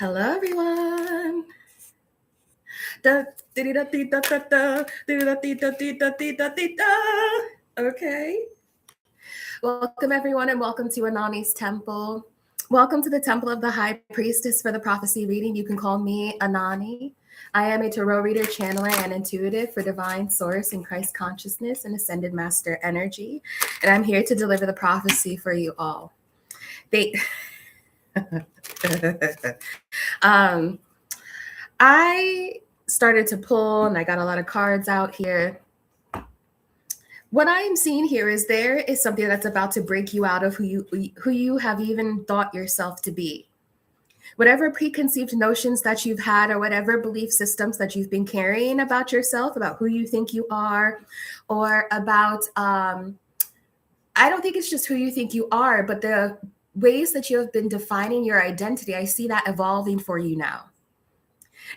Hello, everyone. Da- di-di-da-di-da-da-da, di-di-da-di-da-di-da-di-da-di-da. Okay. Welcome, everyone, and welcome to Anonnie's Temple. Welcome to the Temple of the High Priestess for the Prophecy Reading. You can call me Anonnie. I am a tarot reader, channeler, and intuitive for divine source and Christ consciousness and ascended master energy. And I'm here to deliver the prophecy for you all. I started to pull and I got a lot of cards out here. What I am seeing here is there is something that's about to break you out of who you have even thought yourself to be. Whatever preconceived notions that you've had or whatever belief systems that you've been carrying about yourself, about who you think you are, or about I don't think it's just who you think you are, but the ways that you have been defining your identity, I see that evolving for you now.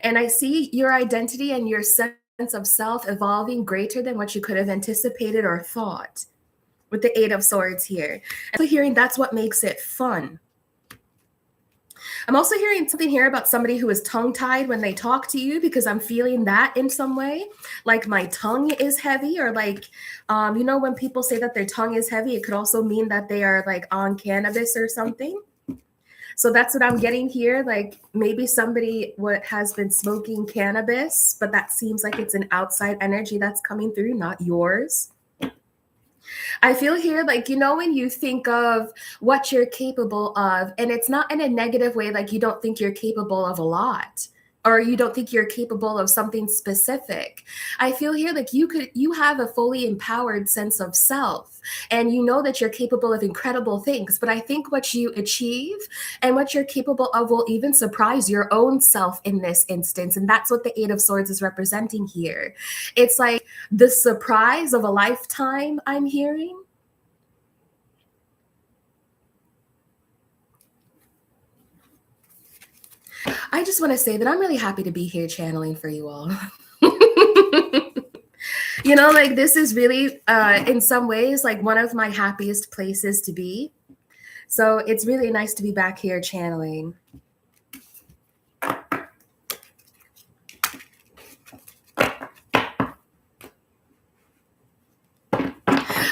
And I see your identity and your sense of self evolving greater than what you could have anticipated or thought with the Eight of Swords here. And so hearing that's what makes it fun. I'm also hearing something here about somebody who is tongue-tied when they talk to you, because I'm feeling that in some way, like my tongue is heavy, or like, when people say that their tongue is heavy, it could also mean that they are like on cannabis or something. So that's what I'm getting here. Like maybe somebody has been smoking cannabis, but that seems like it's an outside energy that's coming through, not yours. I feel here like, when you think of what you're capable of, and it's not in a negative way, like you don't think you're capable of a lot, or you don't think you're capable of something specific. I feel here like you have a fully empowered sense of self, and you know that you're capable of incredible things. But I think what you achieve and what you're capable of will even surprise your own self in this instance. And that's what the Eight of Swords is representing here. It's like the surprise of a lifetime, I'm hearing. I just want to say that I'm really happy to be here channeling for you all. Like this is really, in some ways, like one of my happiest places to be. So it's really nice to be back here channeling.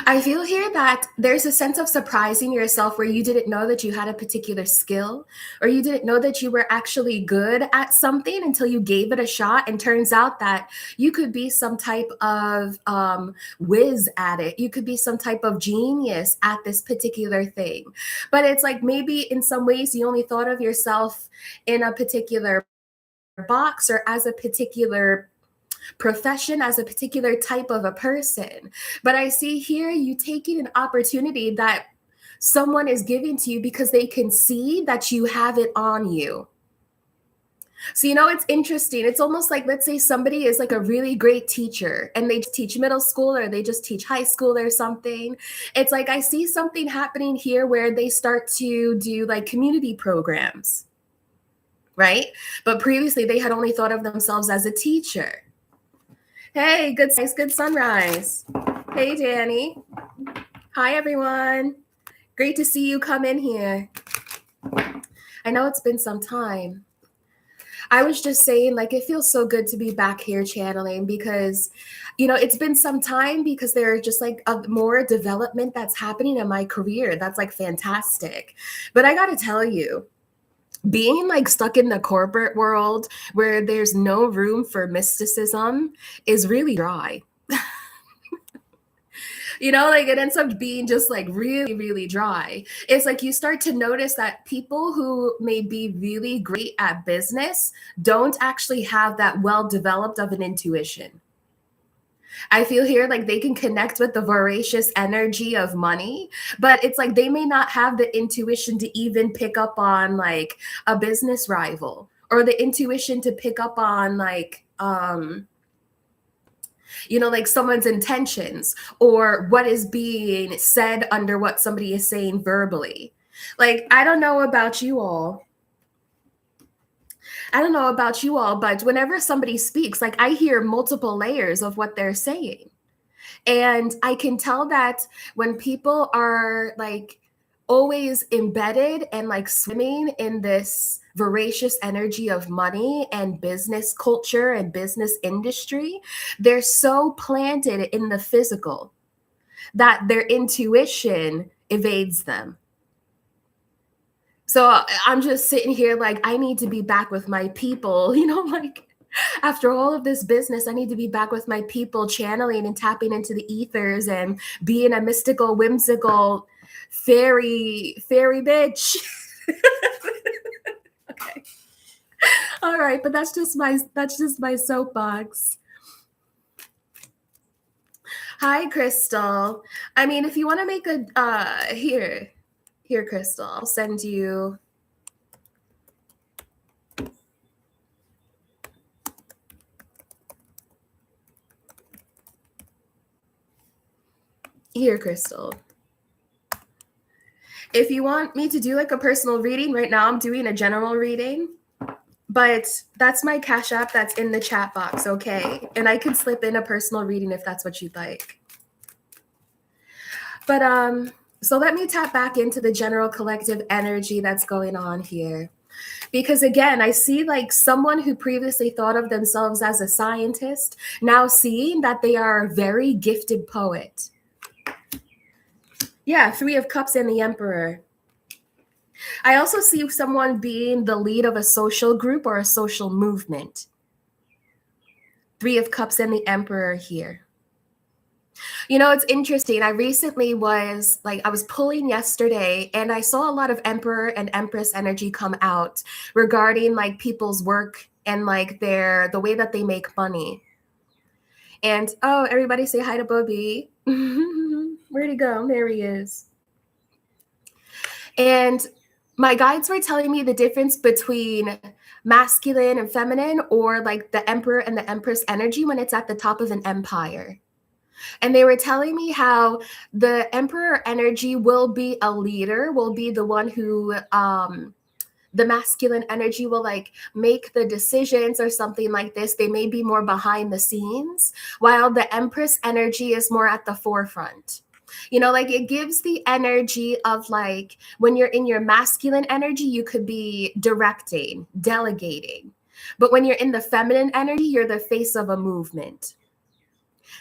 I feel here that there's a sense of surprising yourself where you didn't know that you had a particular skill, or you didn't know that you were actually good at something until you gave it a shot. And turns out that you could be some type of whiz at it. You could be some type of genius at this particular thing. But it's like maybe in some ways you only thought of yourself in a particular box or as a particular profession, as a particular type of a person. But I see here you taking an opportunity that someone is giving to you because they can see that you have it on you. So, it's interesting. It's almost like, let's say somebody is like a really great teacher and they teach middle school or they just teach high school or something. It's like I see something happening here where they start to do like community programs, right? But previously they had only thought of themselves as a teacher. Hey, good sunrise. Hey, Danny. Hi, everyone. Great to see you come in here. I know it's been some time. I was just saying, like, it feels so good to be back here channeling because, it's been some time because there's just like a more development that's happening in my career. That's like fantastic. But I got to tell you, being like stuck in the corporate world where there's no room for mysticism is really dry. Like it ends up being just like really, really dry. It's like you start to notice that people who may be really great at business don't actually have that well developed of an intuition. I feel here like they can connect with the voracious energy of money, but it's like they may not have the intuition to even pick up on like a business rival, or the intuition to pick up on like, like someone's intentions or what is being said under what somebody is saying verbally. Like, I don't know about you all. But whenever somebody speaks, like I hear multiple layers of what they're saying. And I can tell that when people are like always embedded and like swimming in this voracious energy of money and business culture and business industry. They're so planted in the physical that their intuition evades them. So I'm just sitting here like, I need to be back with my people, like after all of this business, I need to be back with my people, channeling and tapping into the ethers and being a mystical, whimsical fairy bitch. Okay. All right, but that's just my soapbox. Hi, Crystal. I mean, if you want to make a here, Crystal, I'll send you. Here, Crystal. If you want me to do like a personal reading, right now I'm doing a general reading, but that's my Cash App that's in the chat box, okay? And I can slip in a personal reading if that's what you'd like. But so let me tap back into the general collective energy that's going on here. Because again, I see like someone who previously thought of themselves as a scientist, now seeing that they are a very gifted poet. Yeah, Three of Cups and the Emperor. I also see someone being the lead of a social group or a social movement. Three of Cups and the Emperor here. It's interesting. I recently was I was pulling yesterday and I saw a lot of Emperor and Empress energy come out regarding like people's work and like the way that they make money. And oh, everybody say hi to Bobby. Where'd he go? There he is. And my guides were telling me the difference between masculine and feminine, or like the Emperor and the Empress energy when it's at the top of an empire. And they were telling me how the Emperor energy will be a leader, will be the one who, the masculine energy will like make the decisions or something like this. They may be more behind the scenes, while the Empress energy is more at the forefront. Like it gives the energy of like when you're in your masculine energy, you could be directing, delegating. But when you're in the feminine energy, you're the face of a movement.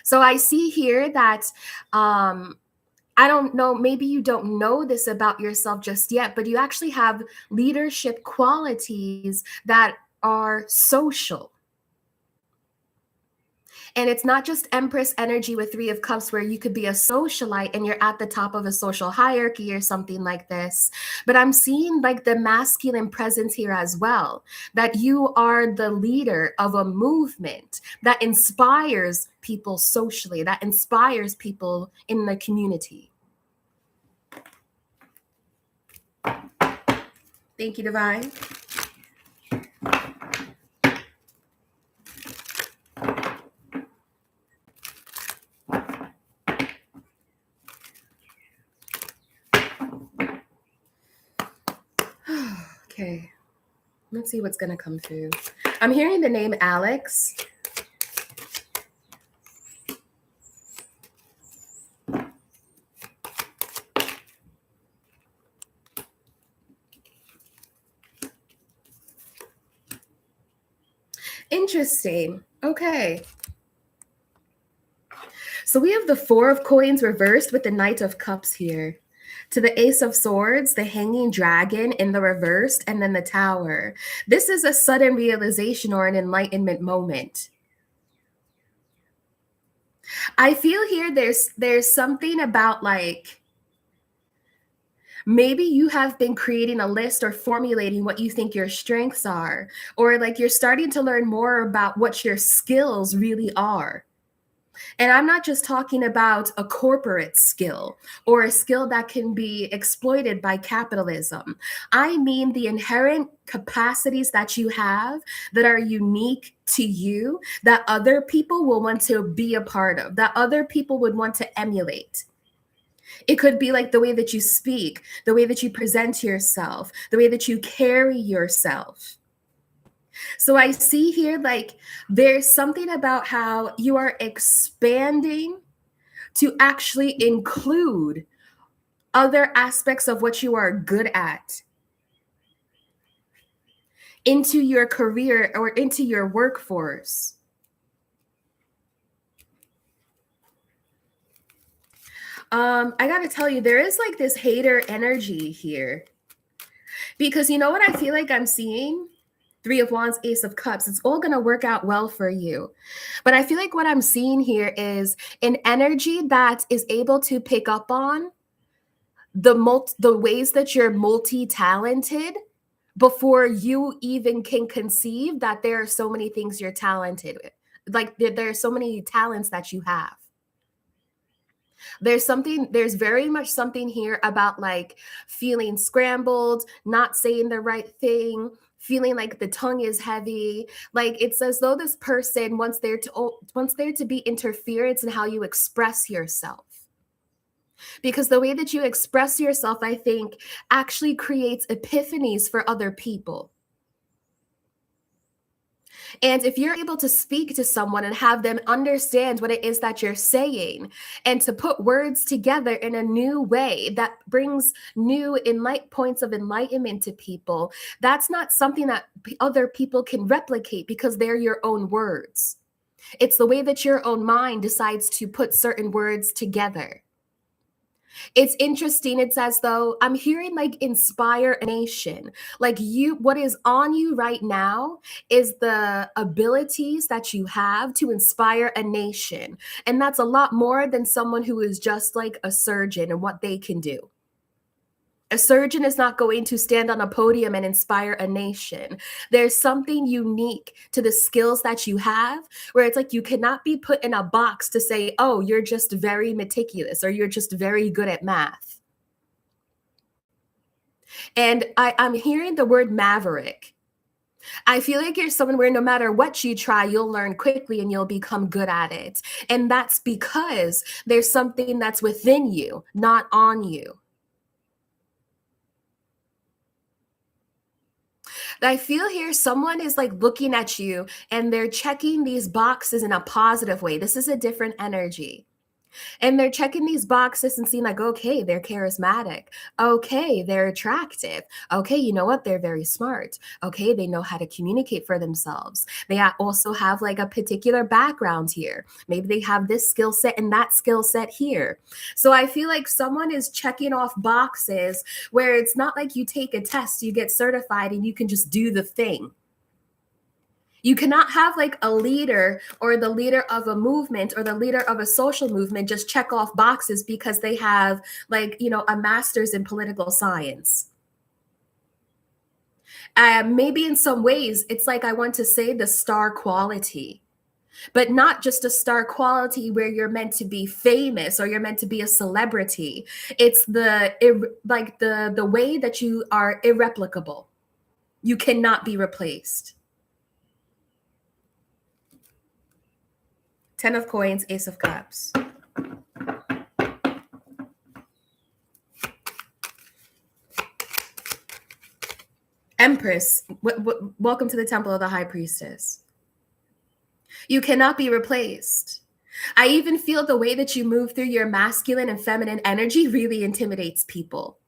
So I see here that I don't know, maybe you don't know this about yourself just yet, but you actually have leadership qualities that are social. And it's not just Empress energy with Three of Cups where you could be a socialite and you're at the top of a social hierarchy or something like this. But I'm seeing like the masculine presence here as well, that you are the leader of a movement that inspires people socially, that inspires people in the community. Thank you, Divine. Okay, let's see what's going to come through. I'm hearing the name Alex. Interesting. Okay. So we have the Four of Coins reversed with the Knight of Cups here. To the Ace of Swords, the Hanging Dragon in the reversed, and then the Tower. This is a sudden realization or an enlightenment moment. I feel here there's something about like maybe you have been creating a list or formulating what you think your strengths are, or like you're starting to learn more about what your skills really are. And I'm not just talking about a corporate skill or a skill that can be exploited by capitalism. I mean the inherent capacities that you have that are unique to you, that other people will want to be a part of, that other people would want to emulate. It could be like the way that you speak, the way that you present yourself, the way that you carry yourself. So I see here, like, there's something about how you are expanding to actually include other aspects of what you are good at into your career or into your workforce. I gotta tell you, there is like this hater energy here. Because you know what I feel like I'm seeing? Three of Wands, Ace of Cups. It's all going to work out well for you. But I feel like what I'm seeing here is an energy that is able to pick up on the ways that you're multi-talented before you even can conceive that there are so many things you're talented with. Like there are so many talents that you have. There's very much something here about like feeling scrambled, not saying the right thing, feeling like the tongue is heavy. Like it's as though this person wants there to be interference in how you express yourself. Because the way that you express yourself, I think, actually creates epiphanies for other people. And if you're able to speak to someone and have them understand what it is that you're saying and to put words together in a new way that brings new points of enlightenment to people, that's not something that other people can replicate because they're your own words. It's the way that your own mind decides to put certain words together. It's interesting. It's as though I'm hearing like inspire a nation. Like what is on you right now is the abilities that you have to inspire a nation. And that's a lot more than someone who is just like a surgeon and what they can do. A surgeon is not going to stand on a podium and inspire a nation. There's something unique to the skills that you have where it's like you cannot be put in a box to say, oh, you're just very meticulous or you're just very good at math. And I'm hearing the word maverick. I feel like you're someone where no matter what you try, you'll learn quickly and you'll become good at it. And that's because there's something that's within you, not on you. I feel here someone is like looking at you and they're checking these boxes in a positive way. This is a different energy. And they're checking these boxes and seeing like, okay, they're charismatic. Okay, they're attractive. Okay, you know what? They're very smart. Okay, they know how to communicate for themselves. They also have like a particular background here. Maybe they have this skill set and that skill set here. So I feel like someone is checking off boxes where it's not like you take a test, you get certified, and you can just do the thing. You cannot have like a leader or the leader of a movement or the leader of a social movement just check off boxes because they have like, a master's in political science. Maybe in some ways, it's like I want to say the star quality, but not just a star quality where you're meant to be famous or you're meant to be a celebrity. It's the way that you are irreplicable. You cannot be replaced. 10 of coins, Ace of Cups. Empress, welcome to the Temple of the High Priestess. You cannot be replaced. I even feel the way that you move through your masculine and feminine energy really intimidates people.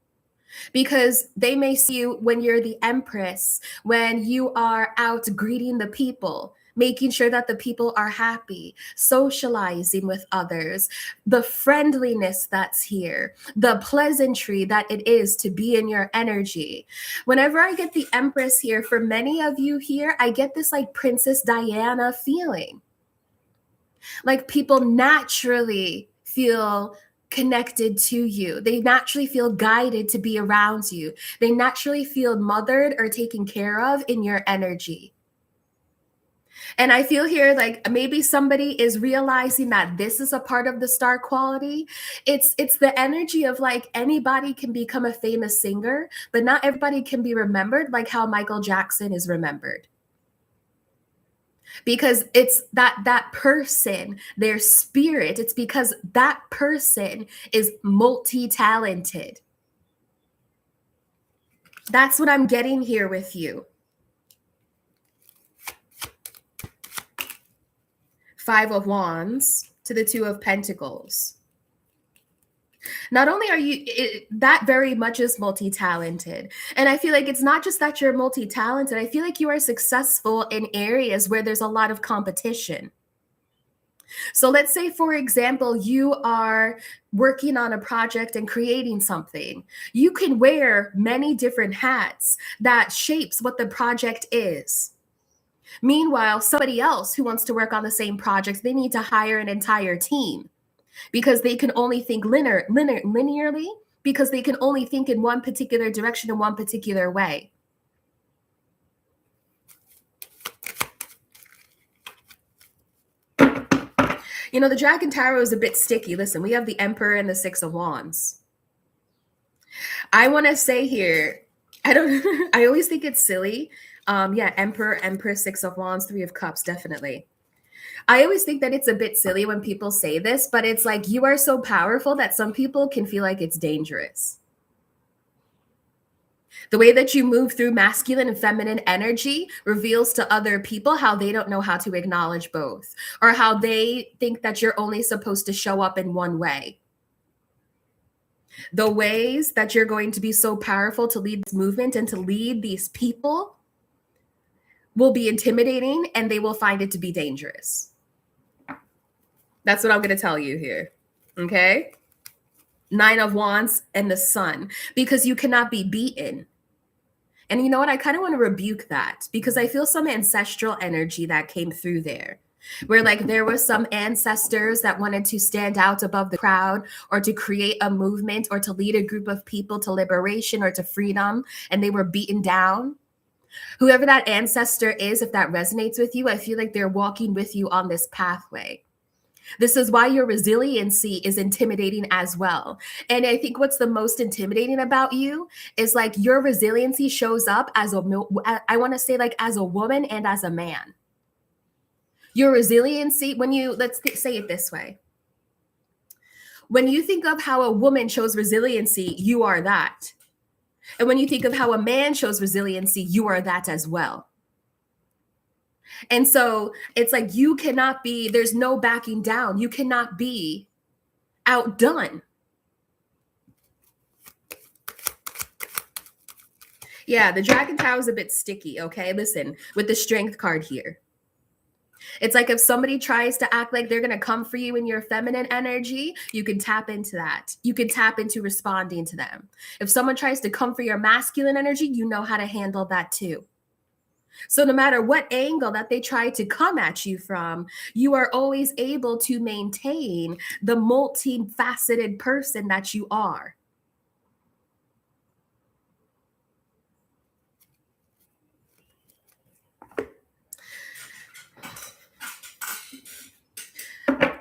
Because they may see you when you're the Empress, when you are out greeting the people, making sure that the people are happy, socializing with others, the friendliness that's here, the pleasantry that it is to be in your energy. Whenever I get the Empress here, for many of you here, I get this like Princess Diana feeling. Like people naturally feel connected to you. They naturally feel guided to be around you. They naturally feel mothered or taken care of in your energy. And I feel here like maybe somebody is realizing that this is a part of the star quality. It's the energy of like anybody can become a famous singer, but not everybody can be remembered like how Michael Jackson is remembered. Because it's that person, their spirit, it's because that person is multi-talented. That's what I'm getting here with you. 5 of Wands to the 2 of Pentacles. Not only are you that very much is multi-talented. And I feel like it's not just that you're multi-talented. I feel like you are successful in areas where there's a lot of competition. So let's say, for example, you are working on a project and creating something. You can wear many different hats that shapes what the project is. Meanwhile, somebody else who wants to work on the same project, they need to hire an entire team because they can only think linearly, because they can only think in one particular direction in one particular way. You know, the Dragon Tarot is a bit sticky. Listen, we have the Emperor and the Six of Wands. I want to say here, I don't, I always think it's silly. Yeah, Emperor, Empress, Six of Wands, Three of Cups, definitely. I always think that it's a bit silly when people say this, but it's like you are so powerful that some people can feel like it's dangerous. The way that you move through masculine and feminine energy reveals to other people how they don't know how to acknowledge both, or how they think that you're only supposed to show up in one way. The ways that you're going to be so powerful to lead this movement and to lead these people will be intimidating, and they will find it to be dangerous. That's what I'm going to tell you here. Okay? Nine of Wands and the Sun, because you cannot be beaten. And you know what? I kind of want to rebuke that, because I feel some ancestral energy that came through there, where like there were some ancestors that wanted to stand out above the crowd, or to create a movement, or to lead a group of people to liberation or to freedom, and they were beaten down. Whoever that ancestor is, if that resonates with you, I feel like they're walking with you on this pathway. This is why your resiliency is intimidating as well. And I think what's the most intimidating about you is like your resiliency shows up as I want to say like as a woman and as a man. Your resiliency, when you, say it this way. When you think of how a woman shows resiliency, you are that. And when you think of how a man shows resiliency, you are that as well. And so it's like you cannot be, there's no backing down. You cannot be outdone. Yeah, the Dragon Tower is a bit sticky, okay? Listen, with the Strength card here. It's like if somebody tries to act like they're going to come for you in your feminine energy, you can tap into that. You can tap into responding to them. If someone tries to come for your masculine energy, you know how to handle that too. So no matter what angle that they try to come at you from, you are always able to maintain the multifaceted person that you are.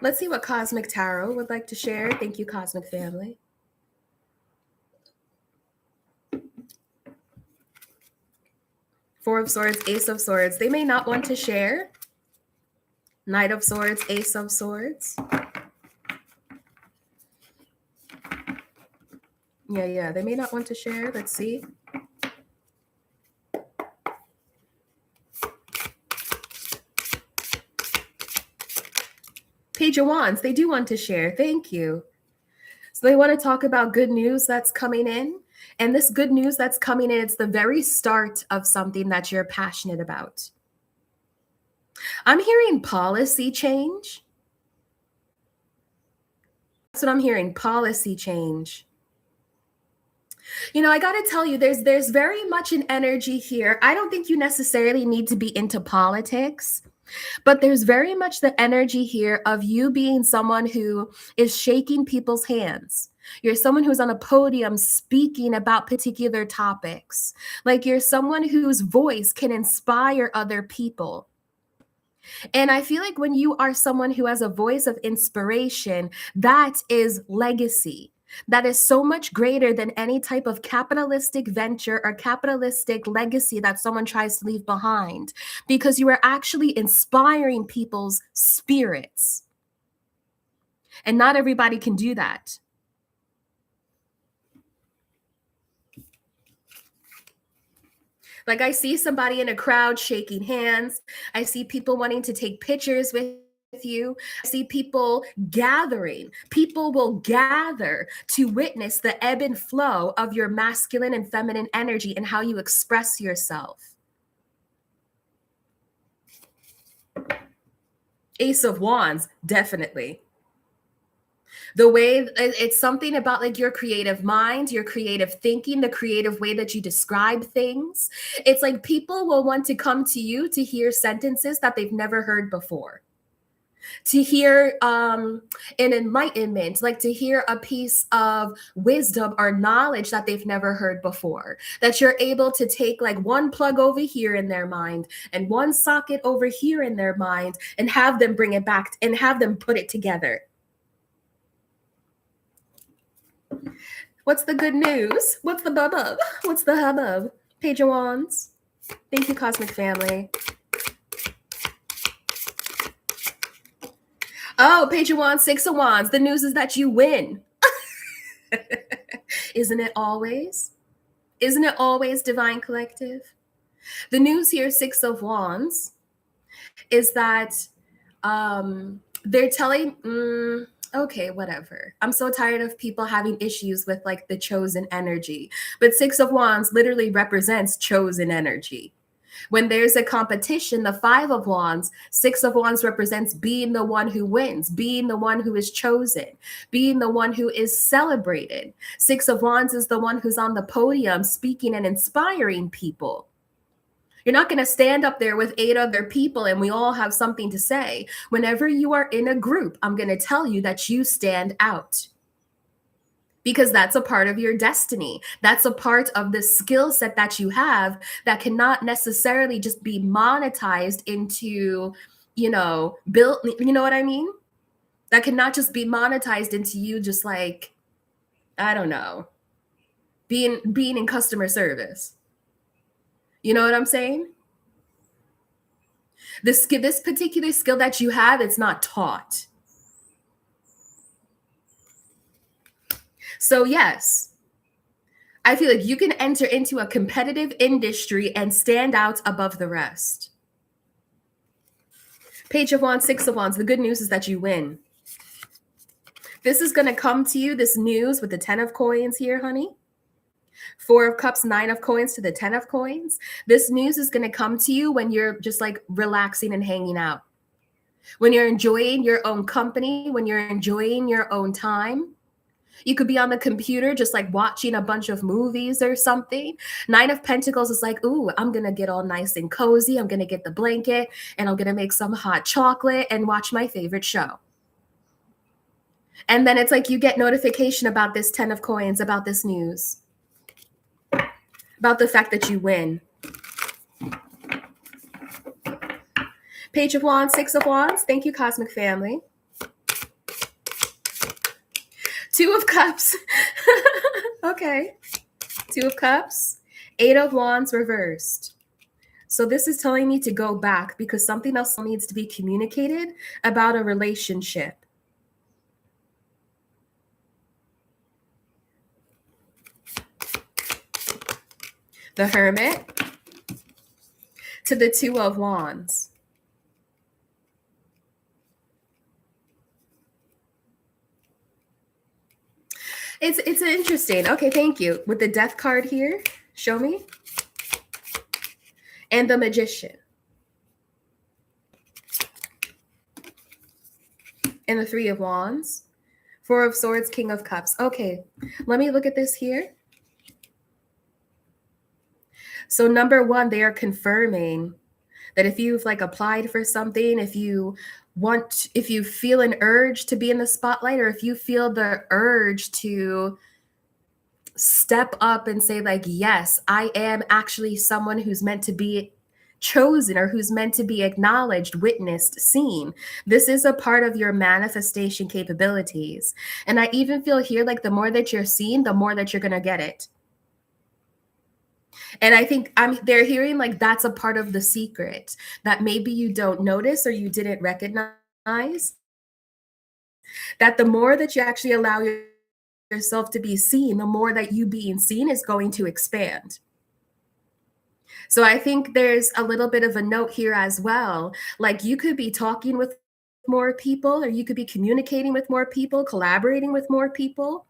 Let's see what Cosmic Tarot would like to share. Thank you, Cosmic Family. Four of Swords, Ace of Swords. They may not want to share. Knight of Swords, Ace of Swords. Yeah, they may not want to share. Let's see. Page of Wands, they do want to share. Thank you. So they want to talk about good news that's coming in. And this good news that's coming in, it's the very start of something that you're passionate about. I'm hearing policy change. That's what I'm hearing, policy change. You know, I got to tell you, there's very much an energy here. I don't think you necessarily need to be into politics, but there's very much the energy here of you being someone who is shaking people's hands. You're someone who's on a podium speaking about particular topics. Like you're someone whose voice can inspire other people. And I feel like when you are someone who has a voice of inspiration, that is legacy. That is so much greater than any type of capitalistic venture or capitalistic legacy that someone tries to leave behind, because you are actually inspiring people's spirits. And not everybody can do that. Like I see somebody in a crowd shaking hands. I see people wanting to take pictures with with you. I see people gathering. People will gather to witness the ebb and flow of your masculine and feminine energy and how you express yourself. Ace of Wands, definitely. The way it's something about like your creative mind, your creative thinking, the creative way that you describe things. It's like people will want to come to you to hear sentences that they've never heard before, to hear an enlightenment, like to hear a piece of wisdom or knowledge that they've never heard before, that you're able to take like one plug over here in their mind and one socket over here in their mind and have them bring it back and have them put it together. What's the good news? What's the hubbub? What's the hubbub? Page of Wands. Thank you, Cosmic Family. Oh, Page of Wands, Six of Wands. The news is that you win. Isn't it always? Isn't it always, Divine Collective? The news here, Six of Wands, is that they're telling... okay, whatever. I'm so tired of people having issues with like the chosen energy. But Six of Wands literally represents chosen energy. When there's a competition, the Five of Wands, Six of Wands represents being the one who wins, being the one who is chosen, being the one who is celebrated. Six of Wands is the one who's on the podium speaking and inspiring people. You're not going to stand up there with 8 other people and we all have something to say. Whenever you are in a group, I'm going to tell you that you stand out, because that's a part of your destiny. That's a part of the skill set that you have that cannot necessarily just be monetized into, built, you know what I mean? That cannot just be monetized into you just like, I don't know, being in customer service. You know what I'm saying? This particular skill that you have, it's not taught. So yes, I feel like you can enter into a competitive industry and stand out above the rest. Page of Wands, Six of Wands. The good news is that you win. This is going to come to you, this news with the 10 of coins here, honey. 4 of Cups, 9 of coins to the 10 of coins. This news is going to come to you when you're just like relaxing and hanging out, when you're enjoying your own company, when you're enjoying your own time. You could be on the computer just like watching a bunch of movies or something. 9 of Pentacles is like, ooh, I'm going to get all nice and cozy. I'm going to get the blanket and I'm going to make some hot chocolate and watch my favorite show. And then it's like you get notification about this 10 of coins, about this news, about the fact that you win. Page of Wands, Six of Wands. Thank you, Cosmic Family. 2 of Cups. Okay. 2 of Cups. 8 of Wands reversed. So this is telling me to go back because something else needs to be communicated about a relationship. The Hermit to the 2 of Wands. It's interesting. Okay, thank you. With the Death card here, show me. And the Magician. And the 3 of Wands. 4 of Swords, King of Cups. Okay, let me look at this here. So number 1, they are confirming that if you've like applied for something, if you feel an urge to be in the spotlight, or if you feel the urge to step up and say like, yes, I am actually someone who's meant to be chosen or who's meant to be acknowledged, witnessed, seen. This is a part of your manifestation capabilities. And I even feel here like the more that you're seen, the more that you're going to get it. And I think they're hearing like that's a part of the secret that maybe you don't notice or you didn't recognize. That the more that you actually allow yourself to be seen, the more that you being seen is going to expand. So I think there's a little bit of a note here as well. Like you could be talking with more people, or you could be communicating with more people, collaborating with more people.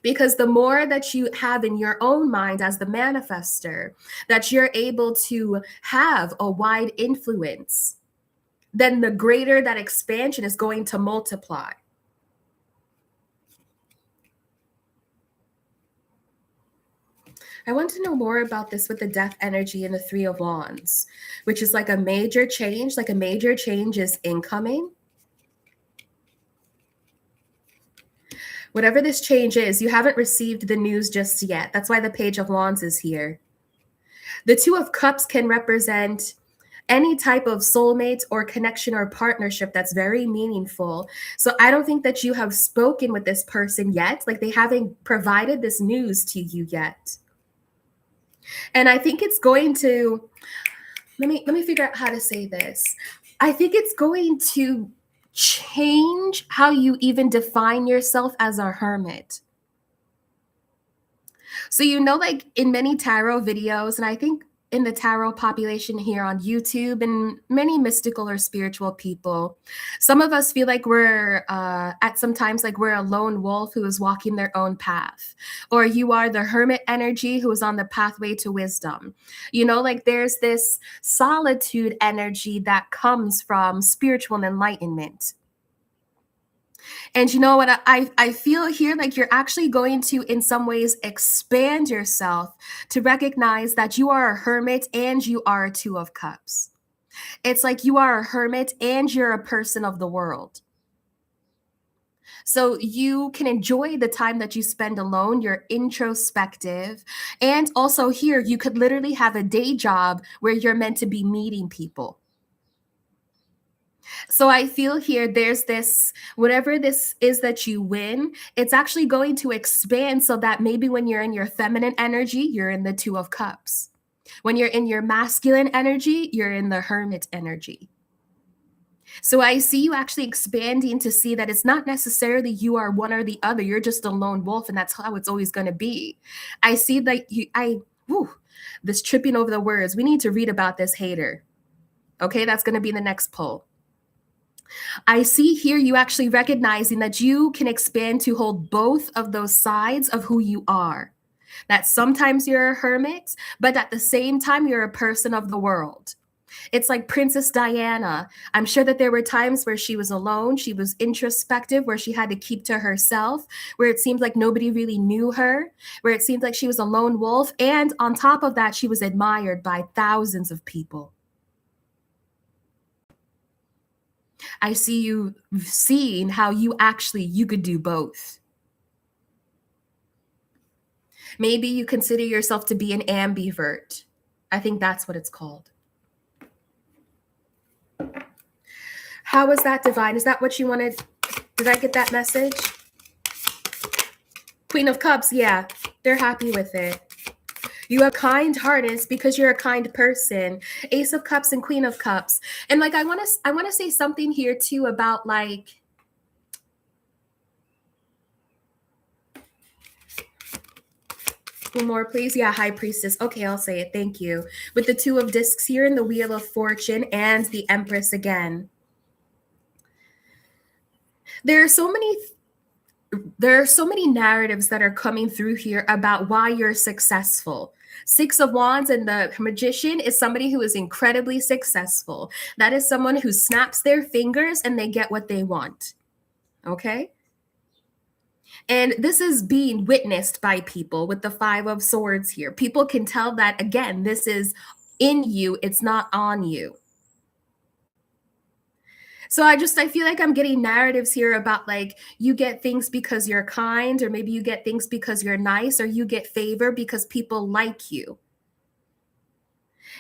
Because the more that you have in your own mind as the manifester, that you're able to have a wide influence, then the greater that expansion is going to multiply. I want to know more about this with the death energy and the Three of Wands, which is like a major change, like a major change is incoming. Whatever this change is, you haven't received the news just yet. That's why the Page of Wands is here. The Two of Cups can represent any type of soulmate or connection or partnership that's very meaningful. So I don't think that you have spoken with this person yet. Like they haven't provided this news to you yet. And I think it's going to, let me figure out how to say this. I think it's going to change how you even define yourself as a hermit. So, like in many tarot videos, and I think in the tarot population here on YouTube and many mystical or spiritual people, some of us feel like we're at sometimes like we're a lone wolf who is walking their own path, or you are the hermit energy who is on the pathway to wisdom. Like there's this solitude energy that comes from spiritual enlightenment. And you know what? I feel here like you're actually going to, in some ways, expand yourself to recognize that you are a hermit and you are a Two of Cups. It's like you are a hermit and you're a person of the world. So you can enjoy the time that you spend alone. You're introspective. And also here, you could literally have a day job where you're meant to be meeting people. So I feel here there's this, whatever this is that you win, it's actually going to expand so that maybe when you're in your feminine energy, you're in the Two of Cups. When you're in your masculine energy, you're in the hermit energy. So I see you actually expanding to see that it's not necessarily you are one or the other. You're just a lone wolf, and that's how it's always going to be. I see that this tripping over the words. We need to read about this hater. Okay, that's going to be the next poll. I see here you actually recognizing that you can expand to hold both of those sides of who you are. That sometimes you're a hermit, but at the same time, you're a person of the world. It's like Princess Diana. I'm sure that there were times where she was alone, she was introspective, where she had to keep to herself, where it seemed like nobody really knew her, where it seemed like she was a lone wolf. And on top of that, she was admired by thousands of people. I see you seeing how you could do both. Maybe you consider yourself to be an ambivert. I think that's what it's called. How was that, divine? Is that what you wanted? Did I get that message? Queen of Cups, yeah, they're happy with it. You have kind heartedness because you're a kind person. Ace of Cups and Queen of Cups. And like I want to say something here too about like one more, please. Yeah, High Priestess. Okay, I'll say it. Thank you. With the Two of Discs here and the Wheel of Fortune and the Empress again. There are so many narratives that are coming through here about why you're successful. Six of Wands and the Magician is somebody who is incredibly successful. That is someone who snaps their fingers and they get what they want. Okay? And this is being witnessed by people with the Five of Swords here. People can tell that, again, this is in you. It's not on you. So I feel like I'm getting narratives here about like you get things because you're kind, or maybe you get things because you're nice, or you get favor because people like you.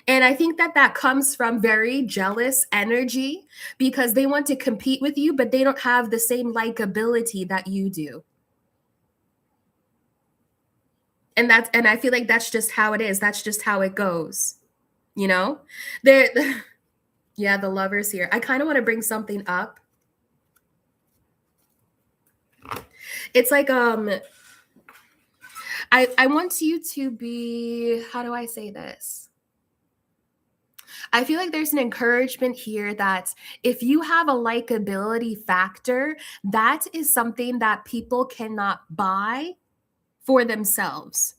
And I think that comes from very jealous energy because they want to compete with you, but they don't have the same likability that you do. And I feel like that's just how it is. That's just how it goes. Yeah, the Lovers here. I kind of want to bring something up. It's like I want you to be, how do I say this? I feel like there's an encouragement here that if you have a likability factor, that is something that people cannot buy for themselves.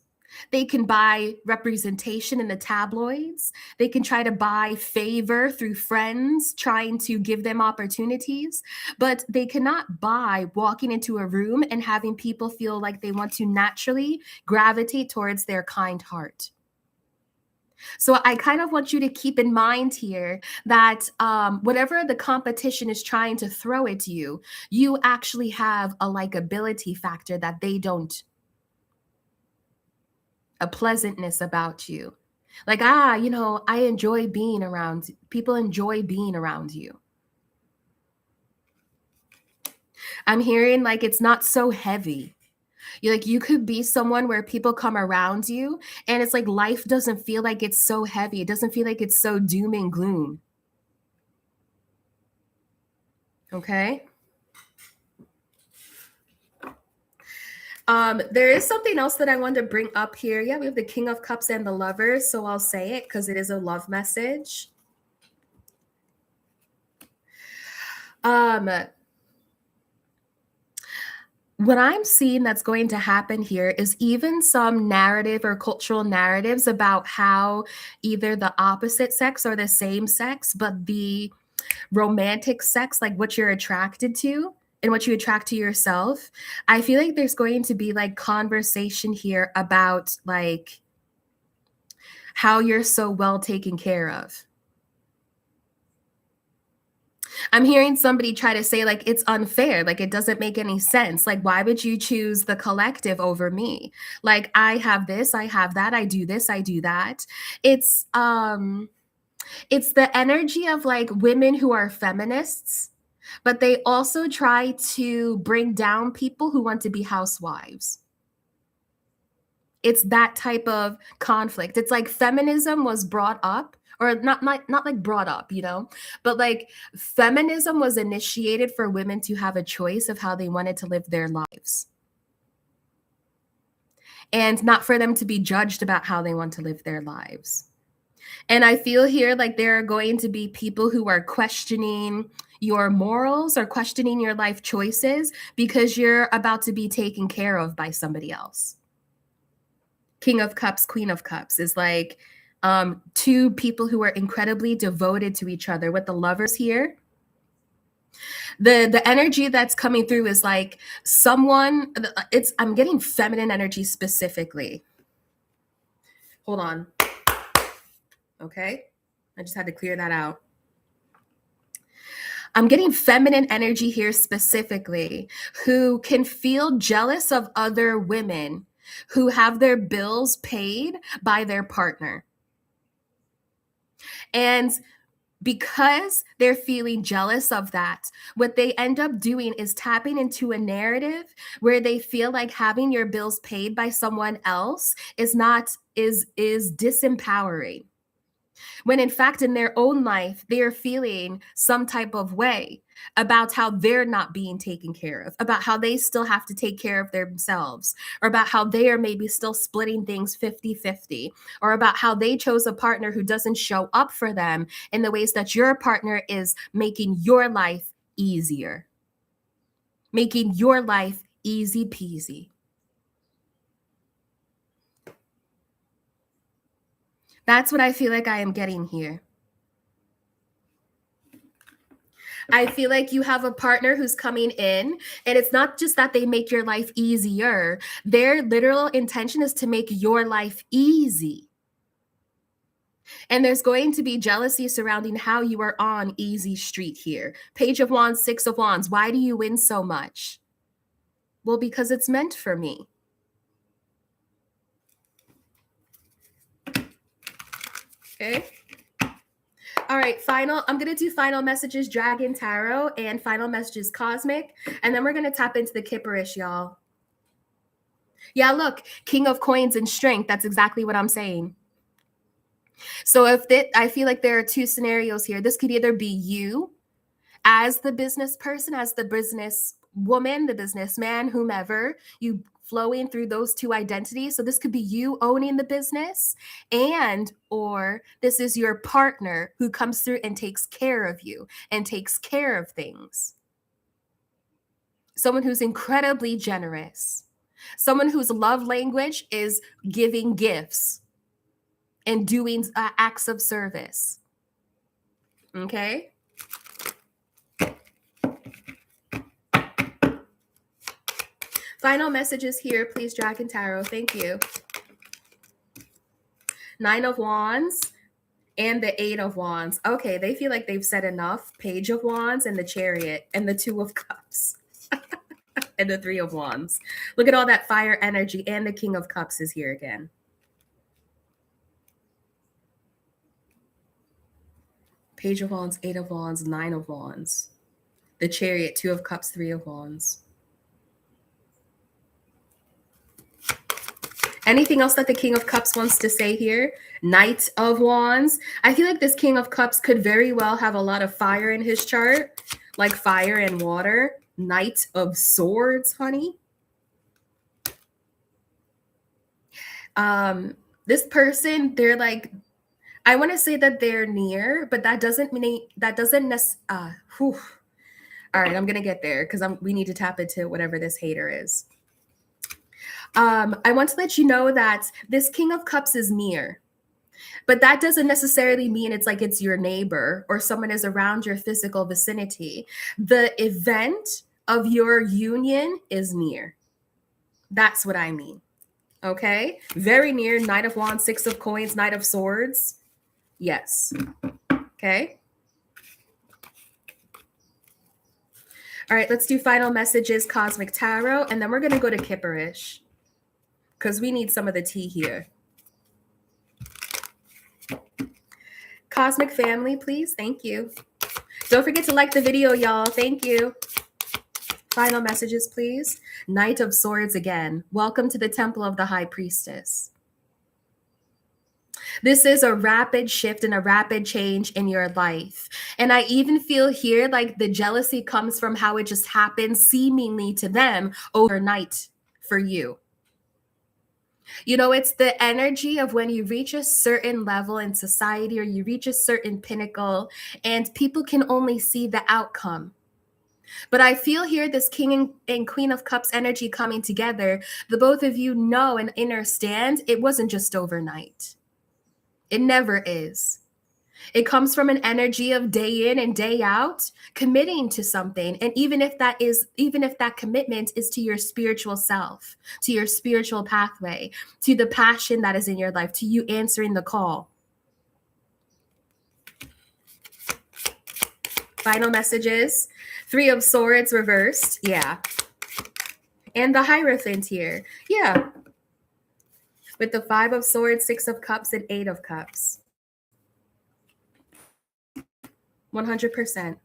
They can buy representation in the tabloids. They can try to buy favor through friends trying to give them opportunities, but they cannot buy walking into a room and having people feel like they want to naturally gravitate towards their kind heart. So I kind of want you to keep in mind here that whatever the competition is trying to throw at you, you actually have a likability factor that they don't, a pleasantness about you. Like, I enjoy being around, people enjoy being around you. I'm hearing like it's not so heavy. You could be someone where people come around you and it's like life doesn't feel like it's so heavy. It doesn't feel like it's so doom and gloom. Okay. There is something else that I wanted to bring up here. Yeah, we have the King of Cups and the Lovers, so I'll say it because it is a love message. What I'm seeing that's going to happen here is even some narrative or cultural narratives about how either the opposite sex or the same sex, but the romantic sex, like what you're attracted to and what you attract to yourself. I feel like there's going to be like conversation here about like how you're so well taken care of. I'm hearing somebody try to say like it's unfair, like it doesn't make any sense. Like why would you choose the collective over me? Like I have this, I have that, I do this, I do that. It's the energy of like women who are feminists, but they also try to bring down people who want to be housewives. It's that type of conflict. It's like feminism was brought up, or not like brought up, but like feminism was initiated for women to have a choice of how they wanted to live their lives. And not for them to be judged about how they want to live their lives. And I feel here like there are going to be people who are questioning your morals or questioning your life choices because you're about to be taken care of by somebody else. King of Cups, Queen of Cups is like two people who are incredibly devoted to each other. With the Lovers here, the energy that's coming through is like someone, I'm getting feminine energy specifically. Hold on. Okay. I just had to clear that out. I'm getting feminine energy here specifically, who can feel jealous of other women who have their bills paid by their partner. And because they're feeling jealous of that, what they end up doing is tapping into a narrative where they feel like having your bills paid by someone else is disempowering. When in fact, in their own life, they are feeling some type of way about how they're not being taken care of, about how they still have to take care of themselves, or about how they are maybe still splitting things 50-50, or about how they chose a partner who doesn't show up for them in the ways that your partner is making your life easier, making your life easy peasy. That's what I feel like I am getting here. I feel like you have a partner who's coming in, and it's not just that they make your life easier. Their literal intention is to make your life easy. And there's going to be jealousy surrounding how you are on easy street here. Page of Wands, Six of Wands. Why do you win so much? Well, because it's meant for me. Okay. All right, I'm going to do final messages, Dragon Tarot, and final messages, Cosmic. And then we're going to tap into the Kipperish, y'all. Yeah, look, King of Coins and Strength. That's exactly what I'm saying. So I feel like there are two scenarios here. This could either be you as the business person, as the business woman, the businessman, whomever. You flowing through those two identities. So this could be you owning the business, and or this is your partner who comes through and takes care of you and takes care of things. Someone who's incredibly generous. Someone whose love language is giving gifts and doing acts of service. Okay? Final messages here, please, Dragon Tarot. Thank you. 9 of Wands and the 8 of Wands. Okay, they feel like they've said enough. Page of Wands and the Chariot and the 2 of Cups. And the 3 of Wands. Look at all that fire energy, and the King of Cups is here again. Page of Wands, 8 of Wands, 9 of Wands. The Chariot, 2 of Cups, 3 of Wands. Anything else that the King of Cups wants to say here? Knight of Wands. I feel like this King of Cups could very well have a lot of fire in his chart, like fire and water. Knight of Swords, honey. This person, they're like, I want to say that they're near, but that doesn't mean all right, I'm gonna get there because we need to tap into whatever this hater is. I want to let you know that this King of Cups is near, but that doesn't necessarily mean it's like it's your neighbor or someone is around your physical vicinity. The event of your union is near. That's what I mean. Okay? Very near. Knight of Wands, 6 of Coins, Knight of Swords. Yes. Okay? All right, let's do final messages, Cosmic Tarot, and then we're going to go to Kipperish because we need some of the tea here. Cosmic Family, please. Thank you. Don't forget to like the video, y'all. Thank you. Final messages, please. Knight of Swords again. Welcome to the Temple of the High Priestess. This is a rapid shift and a rapid change in your life. And I even feel here like the jealousy comes from how it just happens seemingly to them overnight for you. You know, it's the energy of when you reach a certain level in society or you reach a certain pinnacle and people can only see the outcome. But I feel here this King and Queen of Cups energy coming together. The both of you know and understand it wasn't just overnight. It never is. It comes from an energy of day in and day out, committing to something. And even if that commitment is to your spiritual self, to your spiritual pathway, to the passion that is in your life, to you answering the call. Final messages. 3 of Swords reversed. Yeah. And the Hierophant here. Yeah. With the 5 of Swords, 6 of Cups, and 8 of Cups. 100%.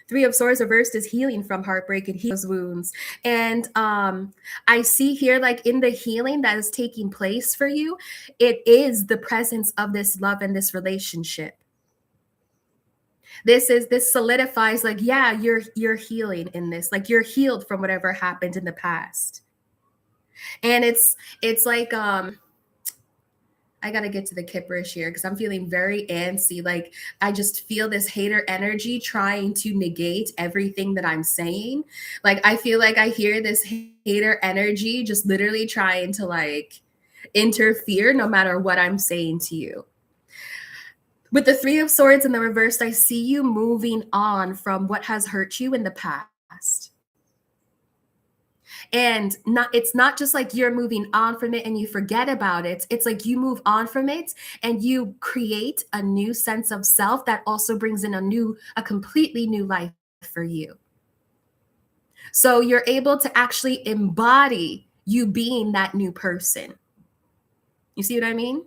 3 of Swords reversed is healing from heartbreak and heals wounds. And I see here, like in the healing that is taking place for you, it is the presence of this love and this relationship. This solidifies like, yeah, you're healing in this, like you're healed from whatever happened in the past. And it's like, I got to get to the Kipperish here because I'm feeling very antsy. Like I just feel this hater energy trying to negate everything that I'm saying. Like I feel like I hear this hater energy just literally trying to like interfere no matter what I'm saying to you. With the 3 of Swords in the reverse, I see you moving on from what has hurt you in the past. And it's not just like you're moving on from it and you forget about it. It's like you move on from it and you create a new sense of self that also brings in a completely new life for you. So you're able to actually embody you being that new person. You see what I mean?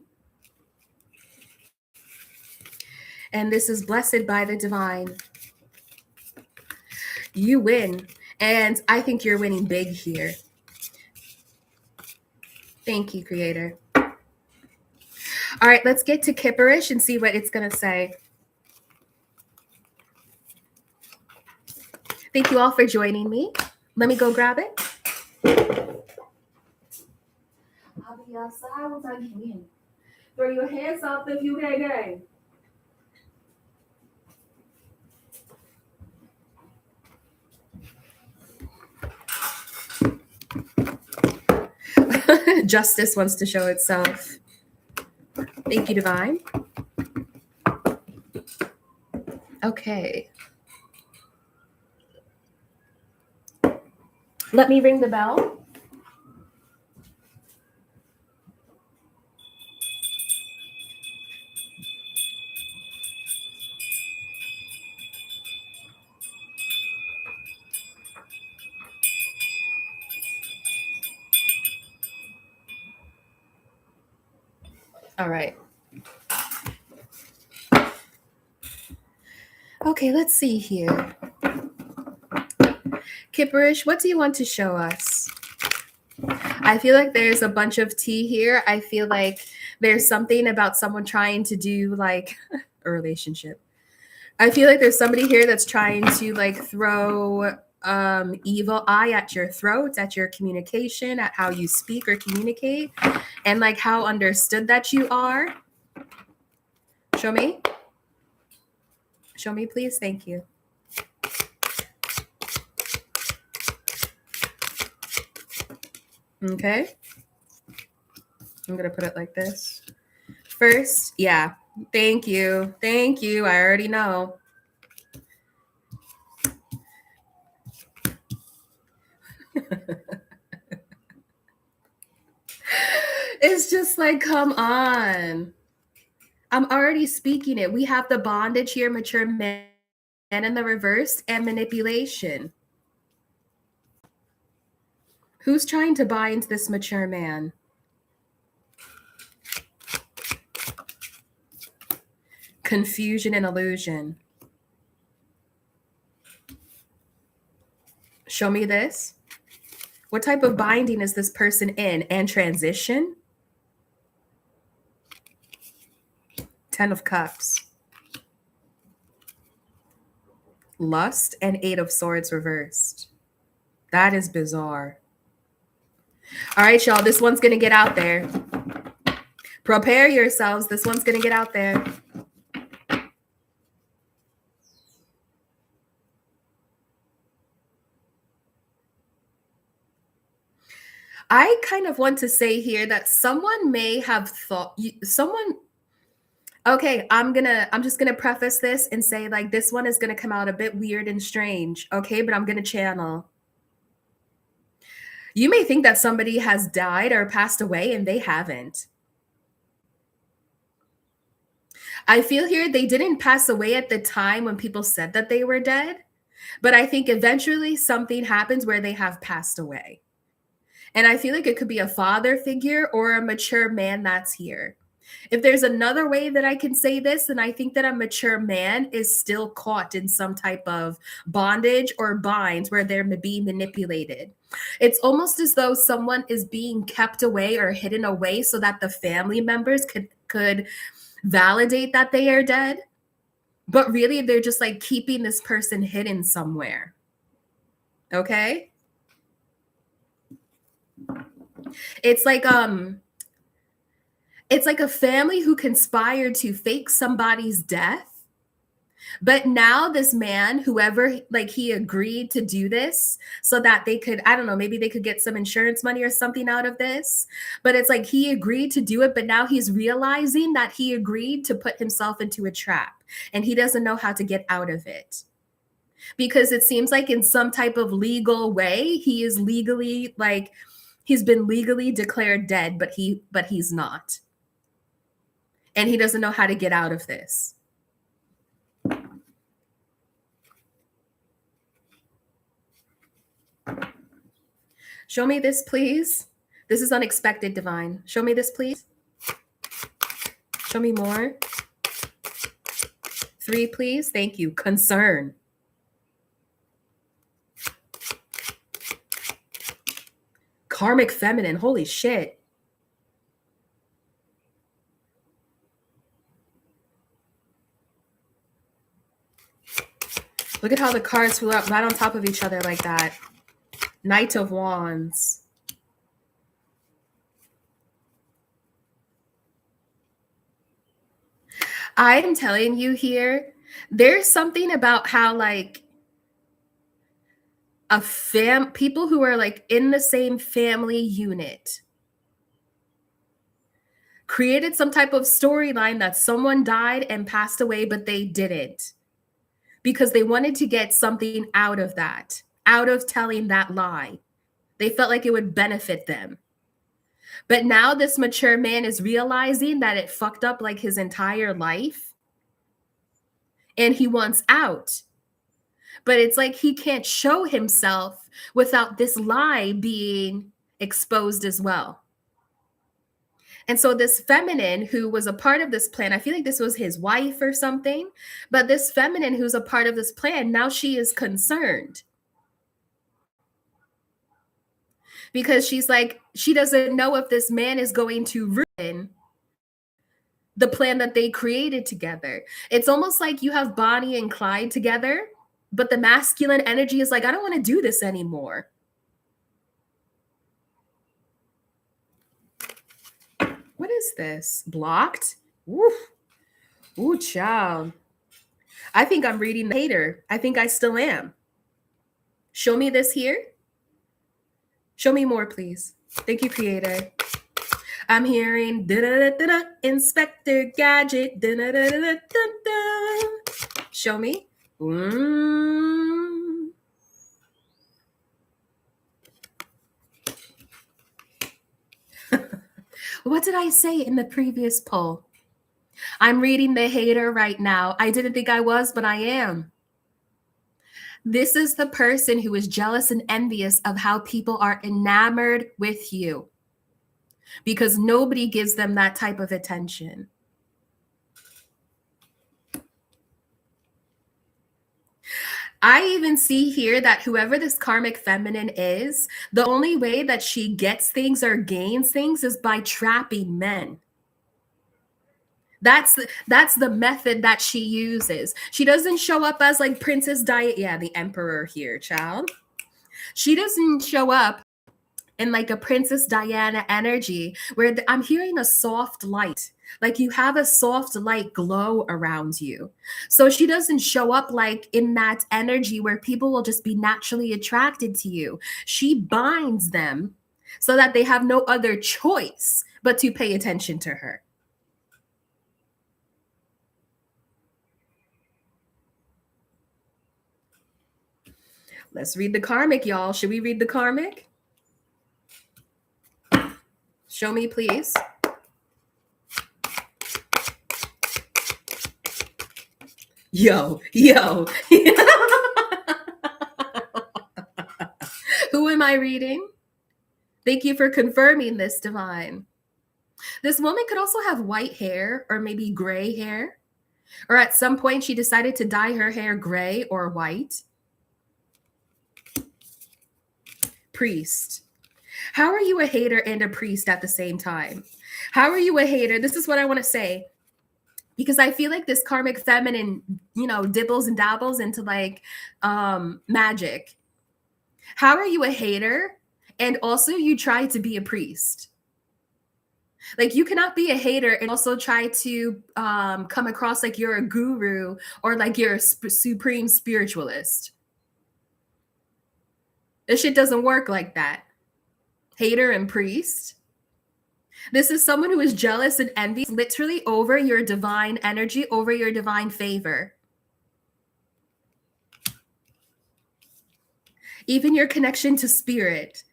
And this is blessed by the divine. You win. And I think you're winning big here. Thank you, Creator. All right, let's get to Kipperish and see what it's going to say. Thank you all for joining me. Let me go grab it. I'll be outside once I get in. Throw your hands up if you get gang. Justice wants to show itself. Thank you, Divine. Okay. Let me ring the bell. All right. Okay, let's see here. Kipperish, what do you want to show us? I feel like there's a bunch of tea here. I feel like there's something about someone trying to do like a relationship. I feel like there's somebody here that's trying to like throw evil eye at your throat, at your communication, at how you speak or communicate, and like how understood that you are. Show me. Show me, please. Thank you. Okay. I'm going to put it like this. First, yeah. Thank you. Thank you. I already know. It's just like, come on. I'm already speaking it. We have the bondage here, mature men in the reverse, and manipulation. Who's trying to buy into this mature man? Confusion and illusion. Show me this. What type of binding is this person in? And transition? 10 of Cups. Lust and 8 of Swords reversed. That is bizarre. All right, y'all. This one's going to get out there. Prepare yourselves. This one's going to get out there. I kind of want to say here that someone may have thought okay, I'm just gonna preface this and say like this one is gonna come out a bit weird and strange, okay, but I'm gonna channel. You may think that somebody has died or passed away and they haven't. I feel here they didn't pass away at the time when people said that they were dead, but I think eventually something happens where they have passed away. And I feel like it could be a father figure or a mature man that's here. If there's another way that I can say this, then I think that a mature man is still caught in some type of bondage or binds where they're being manipulated. It's almost as though someone is being kept away or hidden away so that the family members could validate that they are dead. But really, they're just like keeping this person hidden somewhere. Okay? It's like a family who conspired to fake somebody's death. But now this man, whoever, like he agreed to do this so that they could, I don't know, maybe they could get some insurance money or something out of this. But it's like he agreed to do it, but now he's realizing that he agreed to put himself into a trap and he doesn't know how to get out of it. Because it seems like in some type of legal way, he is legally like, he's been legally declared dead, but he's not. And he doesn't know how to get out of this. Show me this, please. This is unexpected, Divine. Show me this, please. Show me more. 3, please. Thank you. Concern. Karmic feminine. Holy shit. Look at how the cards flew up right on top of each other like that. Knight of Wands. I'm telling you here, there's something about how like people who are like in the same family unit created some type of storyline that someone died and passed away, but they didn't, because they wanted to get something out of that, out of telling that lie. They felt like it would benefit them. But now this mature man is realizing that it fucked up like his entire life and he wants out. But it's like he can't show himself without this lie being exposed as well. And so this feminine who was a part of this plan, I feel like this was his wife or something, but this feminine who's a part of this plan, now she is concerned. Because she's like, she doesn't know if this man is going to ruin the plan that they created together. It's almost like you have Bonnie and Clyde together, but the masculine energy is like, I don't want to do this anymore. What is this? Blocked? Ooh, ooh, child. I think I'm reading the hater. I think I still am. Show me this here. Show me more, please. Thank you, creator. I'm hearing da-da-da-da-da, Inspector Gadget. Da-da-da-da-da-da. Show me. What did I say in the previous poll? I'm reading the hater right now. I didn't think I was, but I am. This is the person who is jealous and envious of how people are enamored with you, because nobody gives them that type of attention. I even see here that whoever this karmic feminine is, the only way that she gets things or gains things is by trapping men. That's the method that she uses. She doesn't show up as like Princess Diana. Yeah, the emperor here, child. She doesn't show up in like a Princess Diana energy where I'm hearing a soft light. Like you have a soft light glow around you. So she doesn't show up like in that energy where people will just be naturally attracted to you. She binds them so that they have no other choice but to pay attention to her. Let's read the karmic, y'all. Should we read the karmic? Show me, please. Yo. Who am I reading? Thank you for confirming this, divine. This woman could also have white hair or maybe gray hair. Or at some point, she decided to dye her hair gray or white. Priest. How are you a hater and a priest at the same time? How are you a hater? This is what I want to say. Because I feel like this karmic feminine, dibbles and dabbles into like magic. How are you a hater? And also you try to be a priest. Like you cannot be a hater and also try to come across like you're a guru or like you're a supreme spiritualist. This shit doesn't work like that. Hater and priest. This is someone who is jealous and envious literally over your divine energy, over your divine favor. Even your connection to spirit.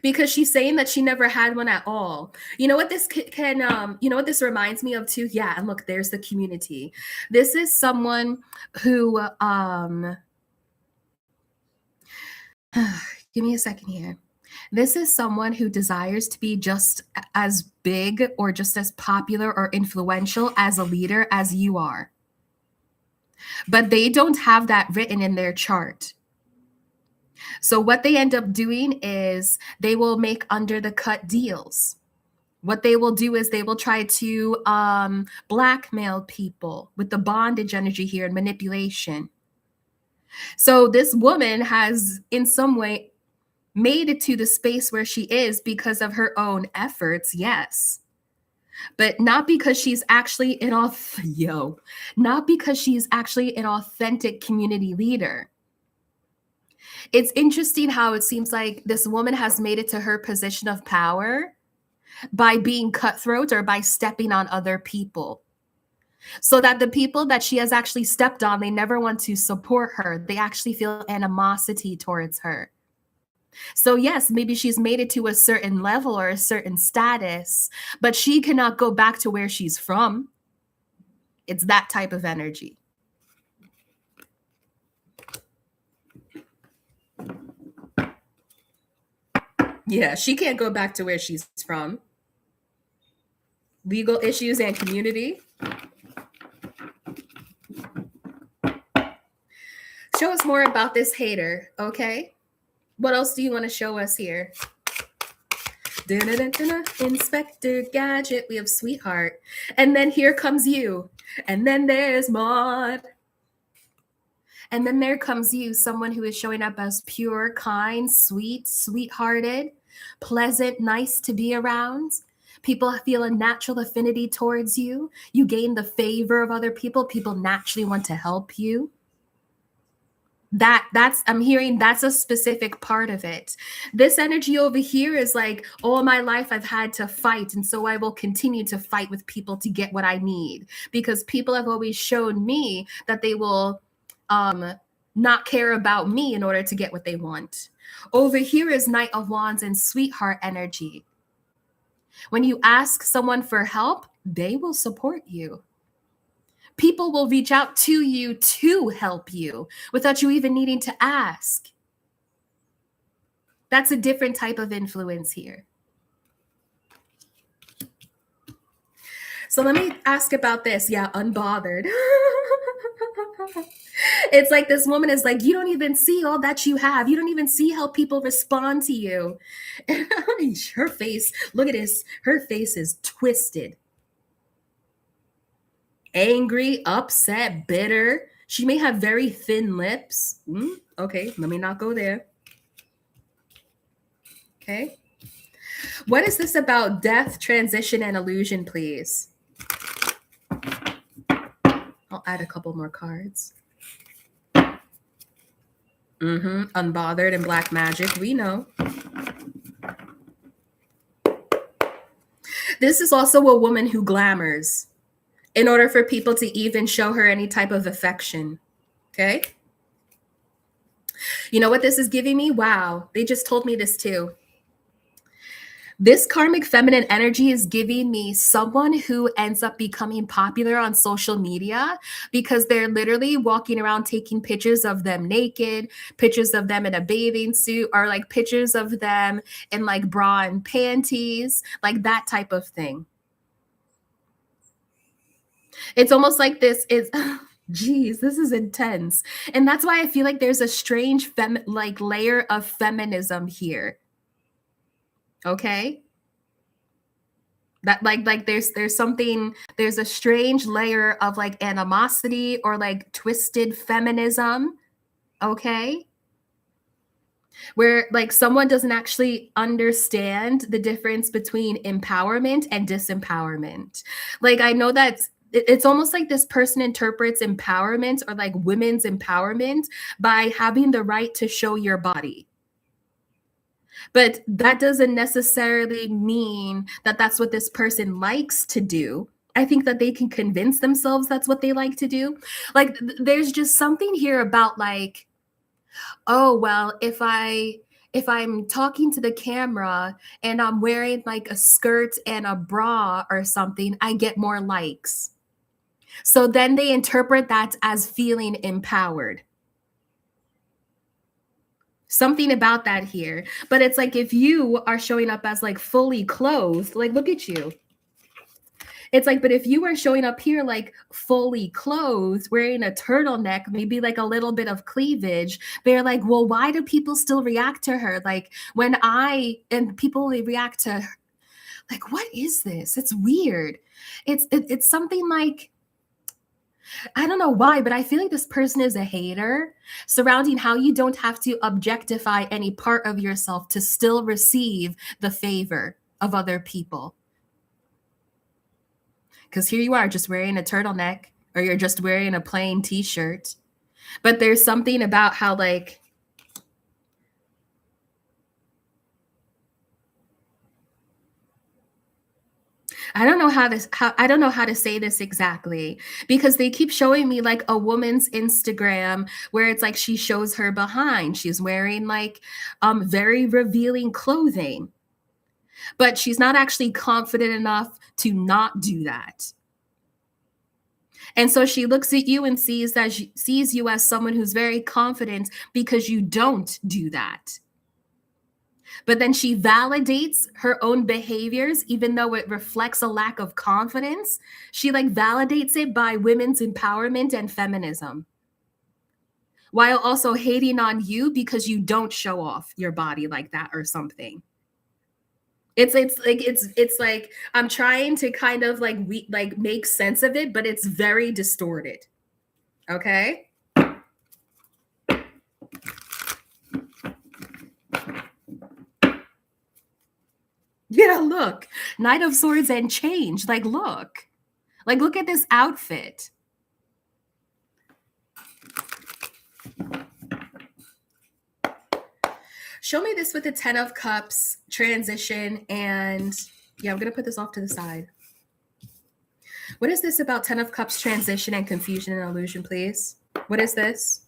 Because she's saying that she never had one at all. You know what this what this reminds me of too? Yeah, and look, there's the community. This is someone who give me a second here. This is someone who desires to be just as big or just as popular or influential as a leader as you are. But they don't have that written in their chart. So what they end up doing is they will make under the cut deals. What they will do is they will try to blackmail people with the bondage energy here and manipulation. So this woman has in some way made it to the space where she is because of her own efforts, yes. But not because she's actually not because she's actually an authentic community leader. It's interesting how it seems like this woman has made it to her position of power by being cutthroat or by stepping on other people. So that the people that she has actually stepped on, they never want to support her. They actually feel animosity towards her. So yes, maybe she's made it to a certain level or a certain status, but she cannot go back to where she's from. It's that type of energy. Yeah, she can't go back to where she's from. Legal issues and community. Show us more about this hater, okay? What else do you want to show us here? Inspector Gadget, we have Sweetheart. And then here comes you. And then there's Maud. And then there comes you, someone who is showing up as pure, kind, sweet, sweethearted, pleasant, nice to be around. People feel a natural affinity towards you. You gain the favor of other people. People naturally want to help you. I'm hearing that's a specific part of it. This energy over here is like, all my life I've had to fight, and so I will continue to fight with people to get what I need, because people have always shown me that they will not care about me in order to get what they want. Over here is Knight of Wands and Sweetheart energy. When you ask someone for help, they will support you. People will reach out to you to help you without you even needing to ask. That's a different type of influence here. So let me ask about this. Yeah, unbothered. It's like this woman is like, you don't even see all that you have. You don't even see how people respond to you. Her face, look at this. Her face is twisted. Angry, upset, bitter. She may have very thin lips. Okay, let me not go there. Okay. What is this about death, transition, and illusion, please? I'll add a couple more cards. Unbothered and black magic, we know. This is also a woman who glamours in order for people to even show her any type of affection, okay? You know what this is giving me? Wow, they just told me this too. This karmic feminine energy is giving me someone who ends up becoming popular on social media because they're literally walking around taking pictures of them naked, pictures of them in a bathing suit, or like pictures of them in like bra and panties, like that type of thing. It's almost like this is, geez, this is intense. And that's why I feel like there's a strange layer of feminism here. Okay? That like there's a strange layer of like animosity or like twisted feminism. Okay? Where like someone doesn't actually understand the difference between empowerment and disempowerment. Like I know that it's almost like this person interprets empowerment or like women's empowerment by having the right to show your body. But that doesn't necessarily mean that that's what this person likes to do. I think that they can convince themselves that's what they like to do. Like there's just something here about like, oh, well, if I'm talking to the camera and I'm wearing like a skirt and a bra or something, I get more likes. So then they interpret that as feeling empowered. Something about that here. But it's like if you are showing up as like fully clothed, like look at you. It's like, but if you are showing up here like fully clothed, wearing a turtleneck, maybe like a little bit of cleavage, they're like, well, why do people still react to her? Like people react to her. Like, what is this? It's weird. It's something like, I don't know why, but I feel like this person is a hater surrounding how you don't have to objectify any part of yourself to still receive the favor of other people. Because here you are just wearing a turtleneck, or you're just wearing a plain t-shirt. But there's something about how, like, I don't know I don't know how to say this exactly, because they keep showing me like a woman's Instagram where it's like she shows her behind. She's wearing like very revealing clothing, but she's not actually confident enough to not do that. And so she looks at you and sees you as someone who's very confident because you don't do that. But then she validates her own behaviors, even though it reflects a lack of confidence. She like validates it by women's empowerment and feminism, while also hating on you because you don't show off your body like that or something. It's like I'm trying to kind of like make sense of it, but it's very distorted. Okay. Yeah, look. Knight of Swords and Change. Like, look. Like, look at this outfit. Show me this with the 10 of Cups transition. And yeah, I'm going to put this off to the side. What is this about 10 of Cups transition and confusion and illusion, please? What is this?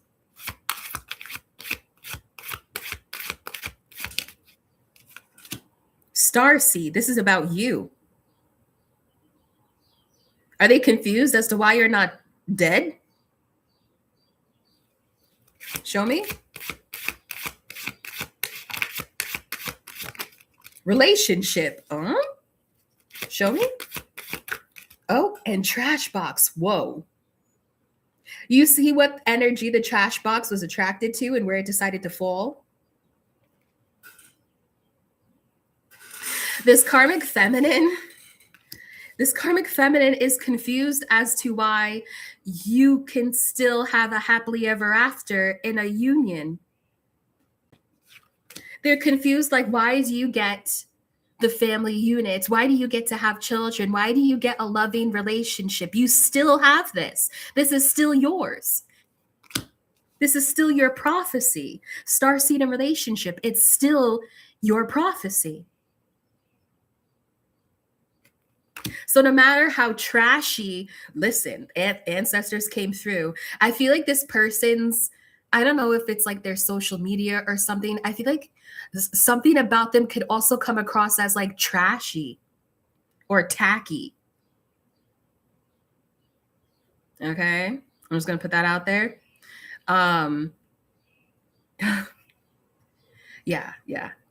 Starseed. This is about you. Are they confused as to why you're not dead? Show me. Relationship. Show me. Oh, and trash box. Whoa. You see what energy the trash box was attracted to and where it decided to fall? This karmic feminine is confused as to why you can still have a happily ever after in a union. They're confused, like, why do you get the family unit? Why do you get to have children? Why do you get a loving relationship? You still have this. This is still yours. This is still your prophecy. Starseed and relationship, it's still your prophecy. So no matter how trashy, listen, ancestors came through. I feel like this person's, I don't know if it's like their social media or something. I feel like something about them could also come across as like trashy or tacky. Okay. I'm just going to put that out there. Yeah.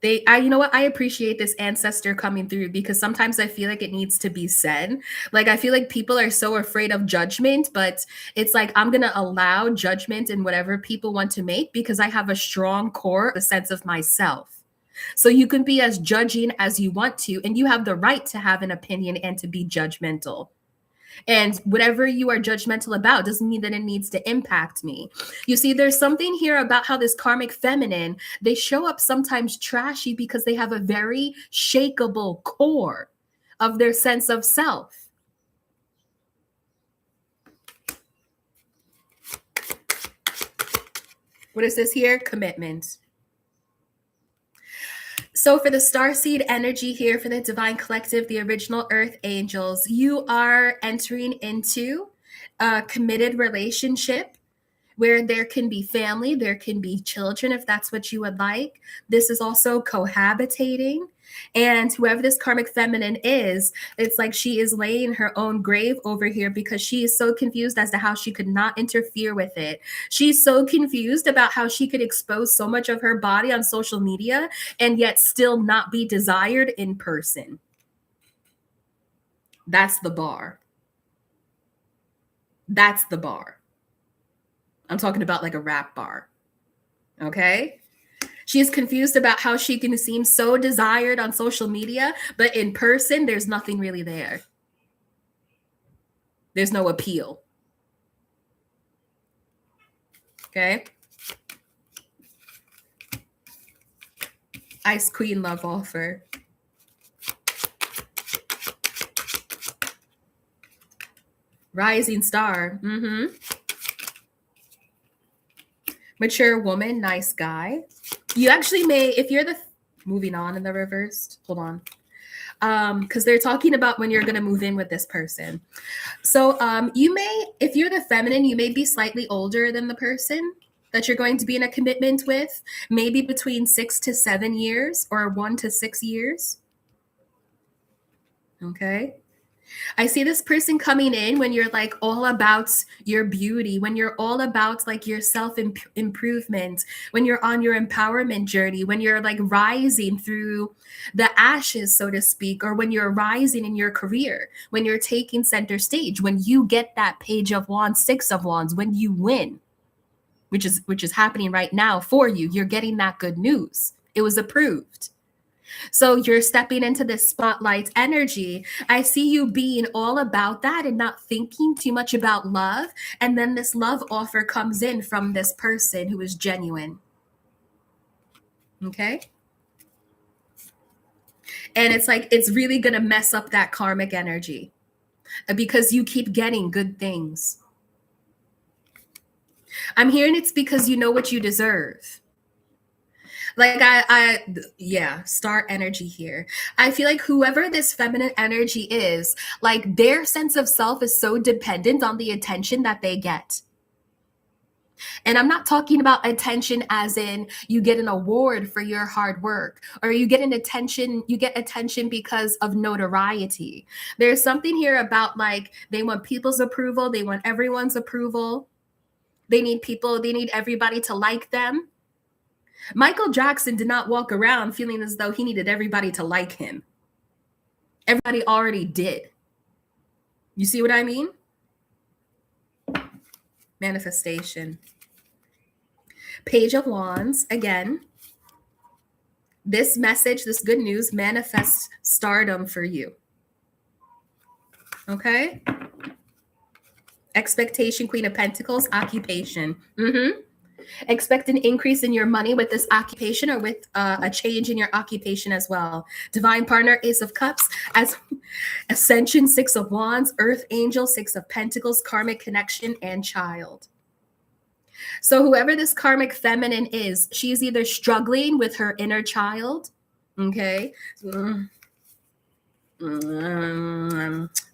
You know what? I appreciate this ancestor coming through, because sometimes I feel like it needs to be said. Like, I feel like people are so afraid of judgment, but it's like, I'm going to allow judgment in whatever people want to make, because I have a strong core, a sense of myself. So you can be as judging as you want to, and you have the right to have an opinion and to be judgmental. And whatever you are judgmental about doesn't mean that it needs to impact me. You see, there's something here about how this karmic feminine, they show up sometimes trashy because they have a very shakable core of their sense of self. What is this here? Commitment. So for the starseed energy here, for the divine collective, the original earth angels, you are entering into a committed relationship where there can be family, there can be children, if that's what you would like. This is also cohabitating. And whoever this karmic feminine is, it's like she is laying her own grave over here, because she is so confused as to how she could not interfere with it. She's so confused about how she could expose so much of her body on social media and yet still not be desired in person. That's the bar. That's the bar. I'm talking about like a rap bar. Okay? She is confused about how she can seem so desired on social media, but in person, there's nothing really there. There's no appeal. Okay. Ice Queen love offer. Rising star. Mature woman, nice guy. You actually may, if you're the moving on in the reversed, hold on. Because they're talking about when you're going to move in with this person. So you may, if you're the feminine, you may be slightly older than the person that you're going to be in a commitment with, maybe between 6 to 7 years or 1 to 6 years. Okay. I see this person coming in when you're like all about your beauty, when you're all about like your self improvement, when you're on your empowerment journey, when you're like rising through the ashes, so to speak, or when you're rising in your career, when you're taking center stage, when you get that Page of Wands, Six of Wands, when you win, which is happening right now for you. You're getting that good news. It was approved. So you're stepping into this spotlight energy. I see you being all about that and not thinking too much about love. And then this love offer comes in from this person who is genuine. Okay. And it's like, it's really going to mess up that karmic energy because you keep getting good things. I'm hearing it's because you know what you deserve. Like yeah, star energy here. I feel like whoever this feminine energy is, like their sense of self is so dependent on the attention that they get. And I'm not talking about attention as in you get an award for your hard work or you get attention because of notoriety. There's something here about like they want people's approval, they want everyone's approval. They need everybody to like them. Michael Jackson did not walk around feeling as though he needed everybody to like him. Everybody already did. You see what I mean? Manifestation. Page of Wands, again. This message, this good news manifests stardom for you. Okay? Expectation, Queen of Pentacles, occupation. Expect an increase in your money with this occupation or with a change in your occupation as well. Divine partner, Ace of Cups, as Ascension, Six of Wands, Earth Angel, Six of Pentacles, karmic connection, and child. So whoever this karmic feminine is, she's either struggling with her inner child, okay?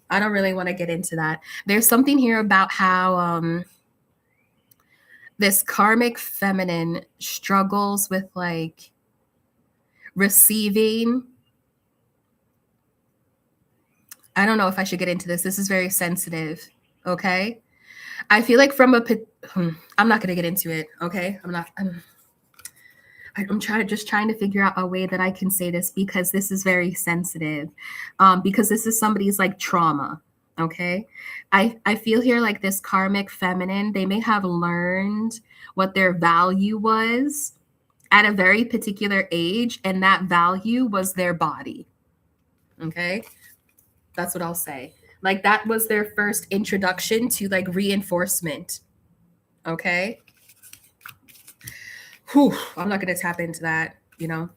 I don't really want to get into that. There's something here about how this karmic feminine struggles with like receiving. I don't know if I should get into this. This is very sensitive. Okay. I feel like I'm not going to get into it. Okay. I'm trying to figure out a way that I can say this because this is very sensitive. Because this is somebody's like trauma. Okay. I feel here like this karmic feminine, they may have learned what their value was at a very particular age, and that value was their body. Okay. That's what I'll say. Like that was their first introduction to like reinforcement. Okay. Whew, I'm not going to tap into that. You know,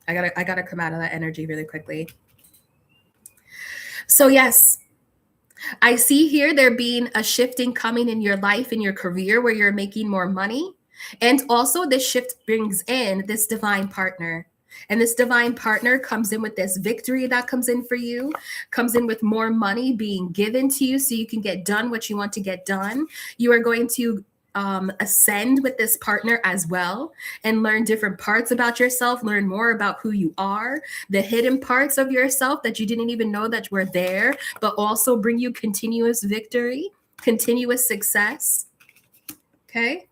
I gotta come out of that energy really quickly. So yes, I see here there being a shifting coming in your life, in your career, where you're making more money. And also this shift brings in this divine partner. And this divine partner comes in with this victory that comes in for you, comes in with more money being given to you so you can get done what you want to get done. You are going to ascend with this partner as well and learn different parts about yourself, learn more about who you are, the hidden parts of yourself that you didn't even know that were there, but also bring you continuous victory, continuous success. Okay.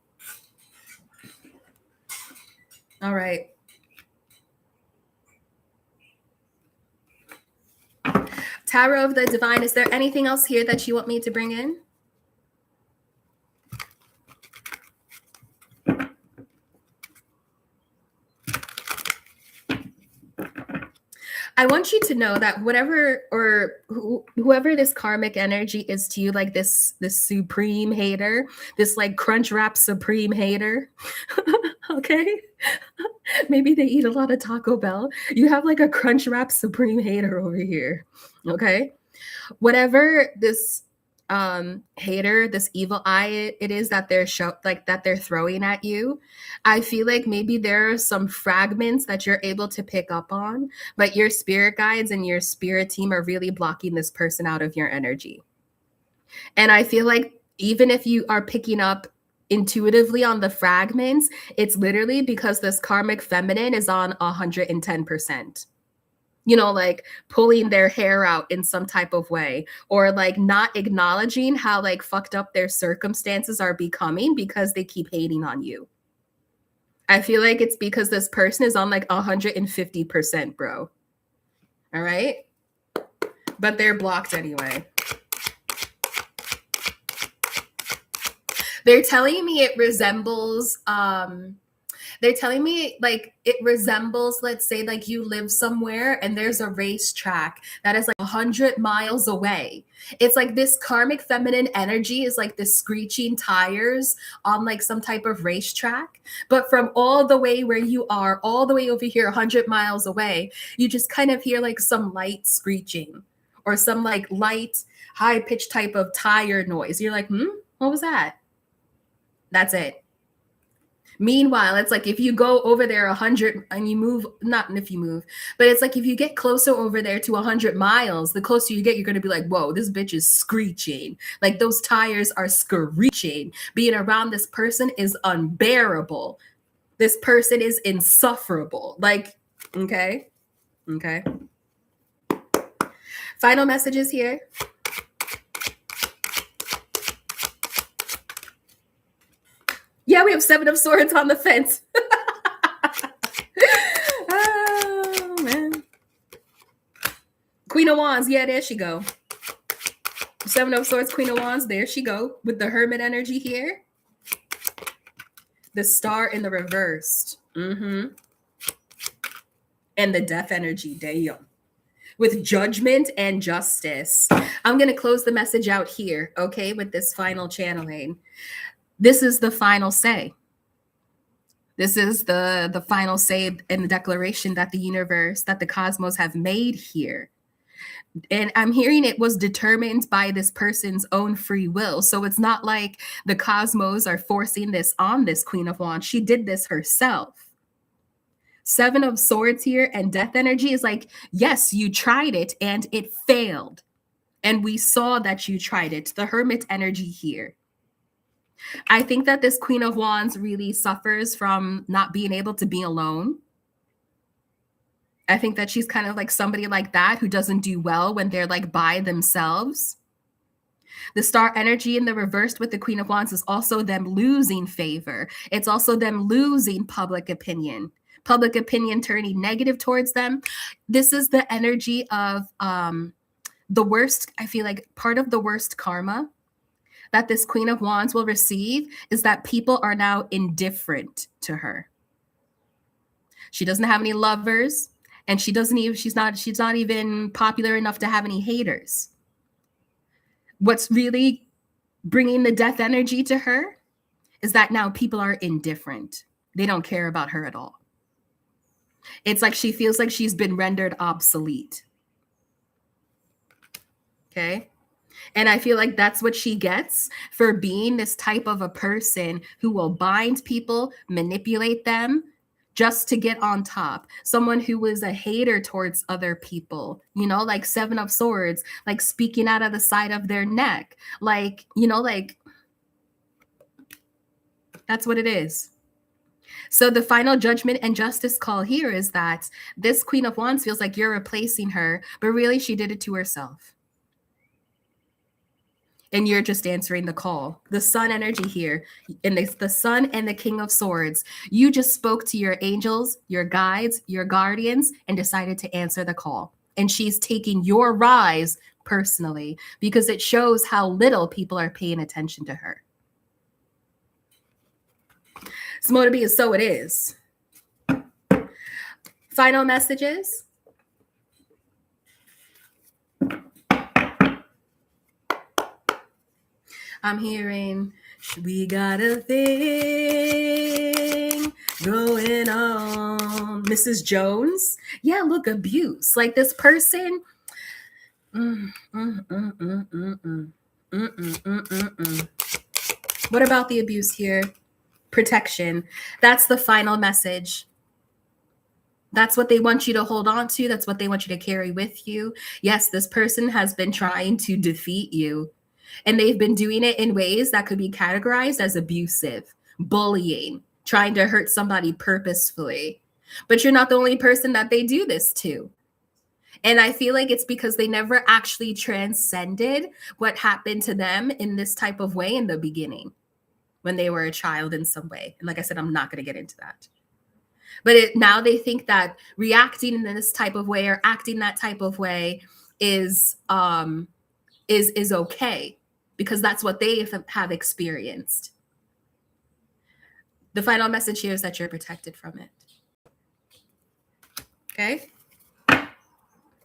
All right. Tarot of the Divine, is there anything else here that you want me to bring in? I want you to know that whatever or whoever this karmic energy is to you, like this supreme hater, this like crunch wrap supreme hater, okay? Maybe they eat a lot of Taco Bell. You have like a crunch wrap supreme hater over here, okay? Whatever this hater, this evil eye it is that they're throwing at you, I feel like maybe there are some fragments that you're able to pick up on, but your spirit guides and your spirit team are really blocking this person out of your energy. And I feel like even if you are picking up intuitively on the fragments, it's literally because this karmic feminine is on 110%. You know, like pulling their hair out in some type of way, or like not acknowledging how like fucked up their circumstances are becoming because they keep hating on you. I feel like it's because this person is on like 150%, bro. All right? But they're blocked anyway. They're telling me it resembles they're telling me like it resembles, let's say like you live somewhere and there's a racetrack that is like 100 miles away. It's like this karmic feminine energy is like the screeching tires on like some type of racetrack. But from all the way where you are, all the way over here, 100 miles away, you just kind of hear like some light screeching or some like light, high pitched type of tire noise. You're like, what was that? That's it. Meanwhile, it's like if you go over there 100 and you move, not if you move, but it's like if you get closer over there to 100 miles, the closer you get, you're going to be like, whoa, this bitch is screeching. Like those tires are screeching. Being around this person is unbearable. This person is insufferable. Like, okay. Final messages here. Yeah, we have 7 of Swords on the fence. Oh, man. Queen of Wands. Yeah, there she go. 7 of Swords, Queen of Wands. There she go. With the Hermit energy here. The Star in the reversed. And the Death energy. Damn. With Judgment and Justice. I'm going to close the message out here, okay, with this final channeling. This is the final say. This is the final say in the declaration that the universe, that the cosmos have made here. And I'm hearing it was determined by this person's own free will. So it's not like the cosmos are forcing this on this Queen of Wands. She did this herself. 7 of Swords here and Death energy is like, yes, you tried it and it failed. And we saw that you tried it. The Hermit energy here. I think that this Queen of Wands really suffers from not being able to be alone. I think that she's kind of like somebody like that who doesn't do well when they're like by themselves. The Star energy in the reversed with the Queen of Wands is also them losing favor. It's also them losing public opinion turning negative towards them. This is the energy of the worst, I feel like part of the worst karma that this Queen of Wands will receive is that people are now indifferent to her. She doesn't have any lovers, and she's not even popular enough to have any haters. What's really bringing the Death energy to her is that now people are indifferent. They don't care about her at all. It's like she feels like she's been rendered obsolete. Okay? And I feel like that's what she gets for being this type of a person who will bind people, manipulate them just to get on top. Someone who is a hater towards other people, you know, like 7 of Swords, like speaking out of the side of their neck. Like, you know, like that's what it is. So the final Judgment and Justice call here is that this Queen of Wands feels like you're replacing her, but really she did it to herself. And you're just answering the call. The Sun energy here, and the Sun and the King of Swords. You just spoke to your angels, your guides, your guardians, and decided to answer the call. And she's taking your rise personally because it shows how little people are paying attention to her. So to be is so it is. Final messages. I'm hearing, we got a thing going on. Mrs. Jones? Yeah, look, abuse. Like this person. What about the abuse here? Protection. That's the final message. That's what they want you to hold on to. That's what they want you to carry with you. Yes, this person has been trying to defeat you, and they've been doing it in ways that could be categorized as abusive, bullying, trying to hurt somebody purposefully. But you're not the only person that they do this to. And I feel like it's because they never actually transcended what happened to them in this type of way in the beginning when they were a child in some way. And like I said, I'm not going to get into that. But now they think that reacting in this type of way or acting that type of way is okay because that's what they have experienced. The final message here is that you're protected from it. Okay?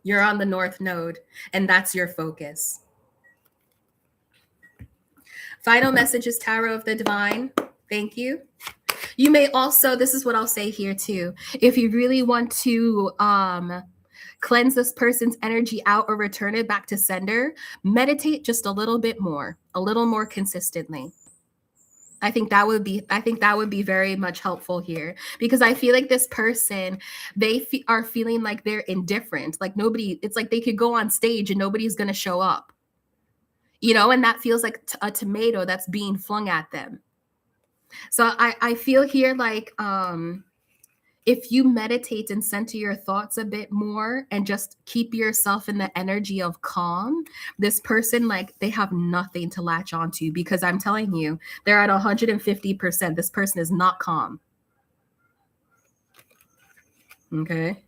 You're on the North Node, and that's your focus. Final message is Tarot of the Divine. Thank you. You may also, this is what I'll say here too, if you really want to cleanse this person's energy out or return it back to sender, meditate just a little bit more, a little more consistently. I think that would be very much helpful here because I feel like this person, they are feeling like they're indifferent. Like nobody, it's like they could go on stage and nobody's going to show up, you know, and that feels like a tomato that's being flung at them. So I feel here like if you meditate and center your thoughts a bit more and just keep yourself in the energy of calm, this person, like they have nothing to latch onto because I'm telling you, they're at 150%. This person is not calm. Okay.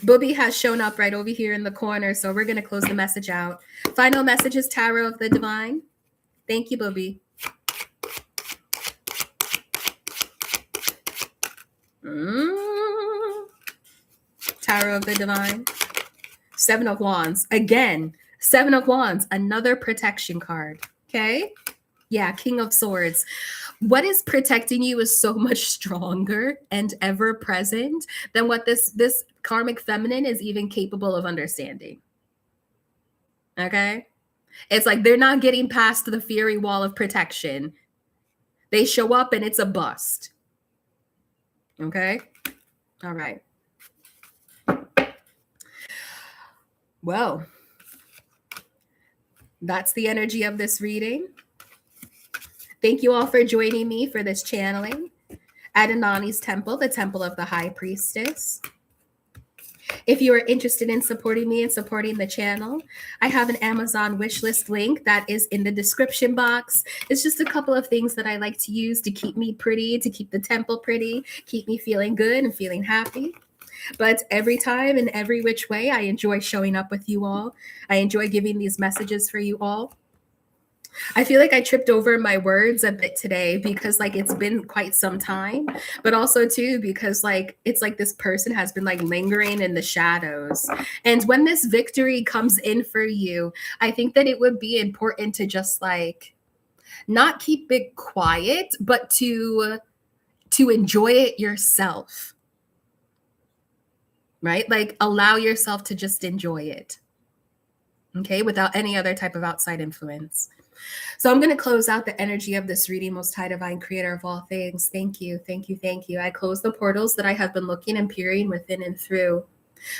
Booby has shown up right over here in the corner, so we're going to close the message out. Final message is Tarot of the Divine. Thank you, Booby. Tarot of the Divine. Seven of Wands. Again, Seven of Wands, another protection card. Okay? Yeah, King of Swords. What is protecting you is so much stronger and ever present than what this karmic feminine is even capable of understanding. Okay? It's like they're not getting past the fiery wall of protection. They show up and it's a bust. Okay? All right. Well, that's the energy of this reading. Thank you all for joining me for this channeling at Anonnie's Temple, the Temple of the High Priestess. If you are interested in supporting me and supporting the channel, I have an Amazon wishlist link that is in the description box. It's just a couple of things that I like to use to keep me pretty, to keep the temple pretty, keep me feeling good and feeling happy. But every time and every which way, I enjoy showing up with you all. I enjoy giving these messages for you all. I feel like I tripped over my words a bit today because like it's been quite some time, but also too because like it's like this person has been like lingering in the shadows. And when this victory comes in for you, I think that it would be important to just like not keep it quiet, but to enjoy it yourself. Right? Like allow yourself to just enjoy it. Okay, without any other type of outside influence. So I'm going to close out the energy of this reading, Most High Divine Creator of all things. Thank you, thank you, thank you. I close the portals that I have been looking and peering within and through.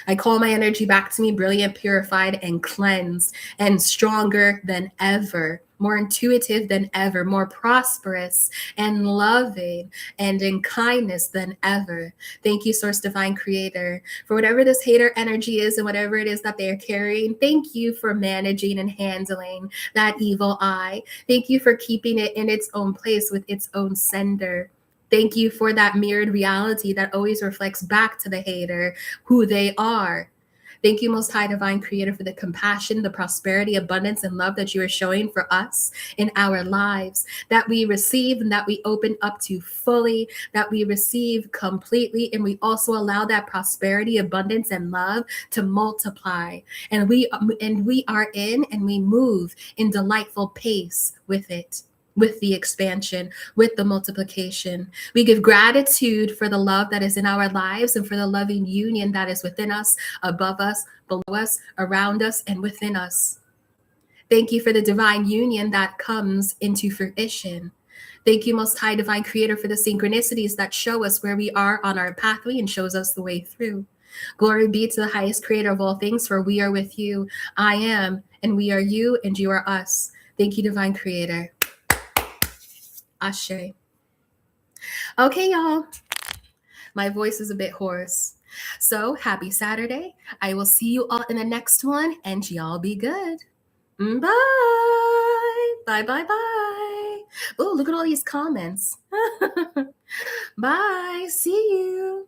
I call my energy back to me, brilliant, purified, and cleansed, and stronger than ever, more intuitive than ever, more prosperous and loving and in kindness than ever. Thank you, Source Divine Creator, for whatever this hater energy is and whatever it is that they are carrying. Thank you for managing and handling that evil eye. Thank you for keeping it in its own place with its own sender. Thank you for that mirrored reality that always reflects back to the hater who they are. Thank you, Most High Divine Creator, for the compassion, the prosperity, abundance, and love that you are showing for us in our lives, that we receive and that we open up to fully, that we receive completely, and we also allow that prosperity, abundance, and love to multiply. And we are in and we move in delightful pace with it, with the expansion, with the multiplication. We give gratitude for the love that is in our lives and for the loving union that is within us, above us, below us, around us, and within us. Thank you for the divine union that comes into fruition. Thank you, Most High Divine Creator, for the synchronicities that show us where we are on our pathway and shows us the way through. Glory be to the highest Creator of all things, for we are with you. I am, and we are you, and you are us. Thank you, Divine Creator. Ashe. Okay, y'all. My voice is a bit hoarse. So happy Saturday. I will see you all in the next one, and y'all be good. Bye. Bye, bye, bye. Oh, look at all these comments. Bye. See you.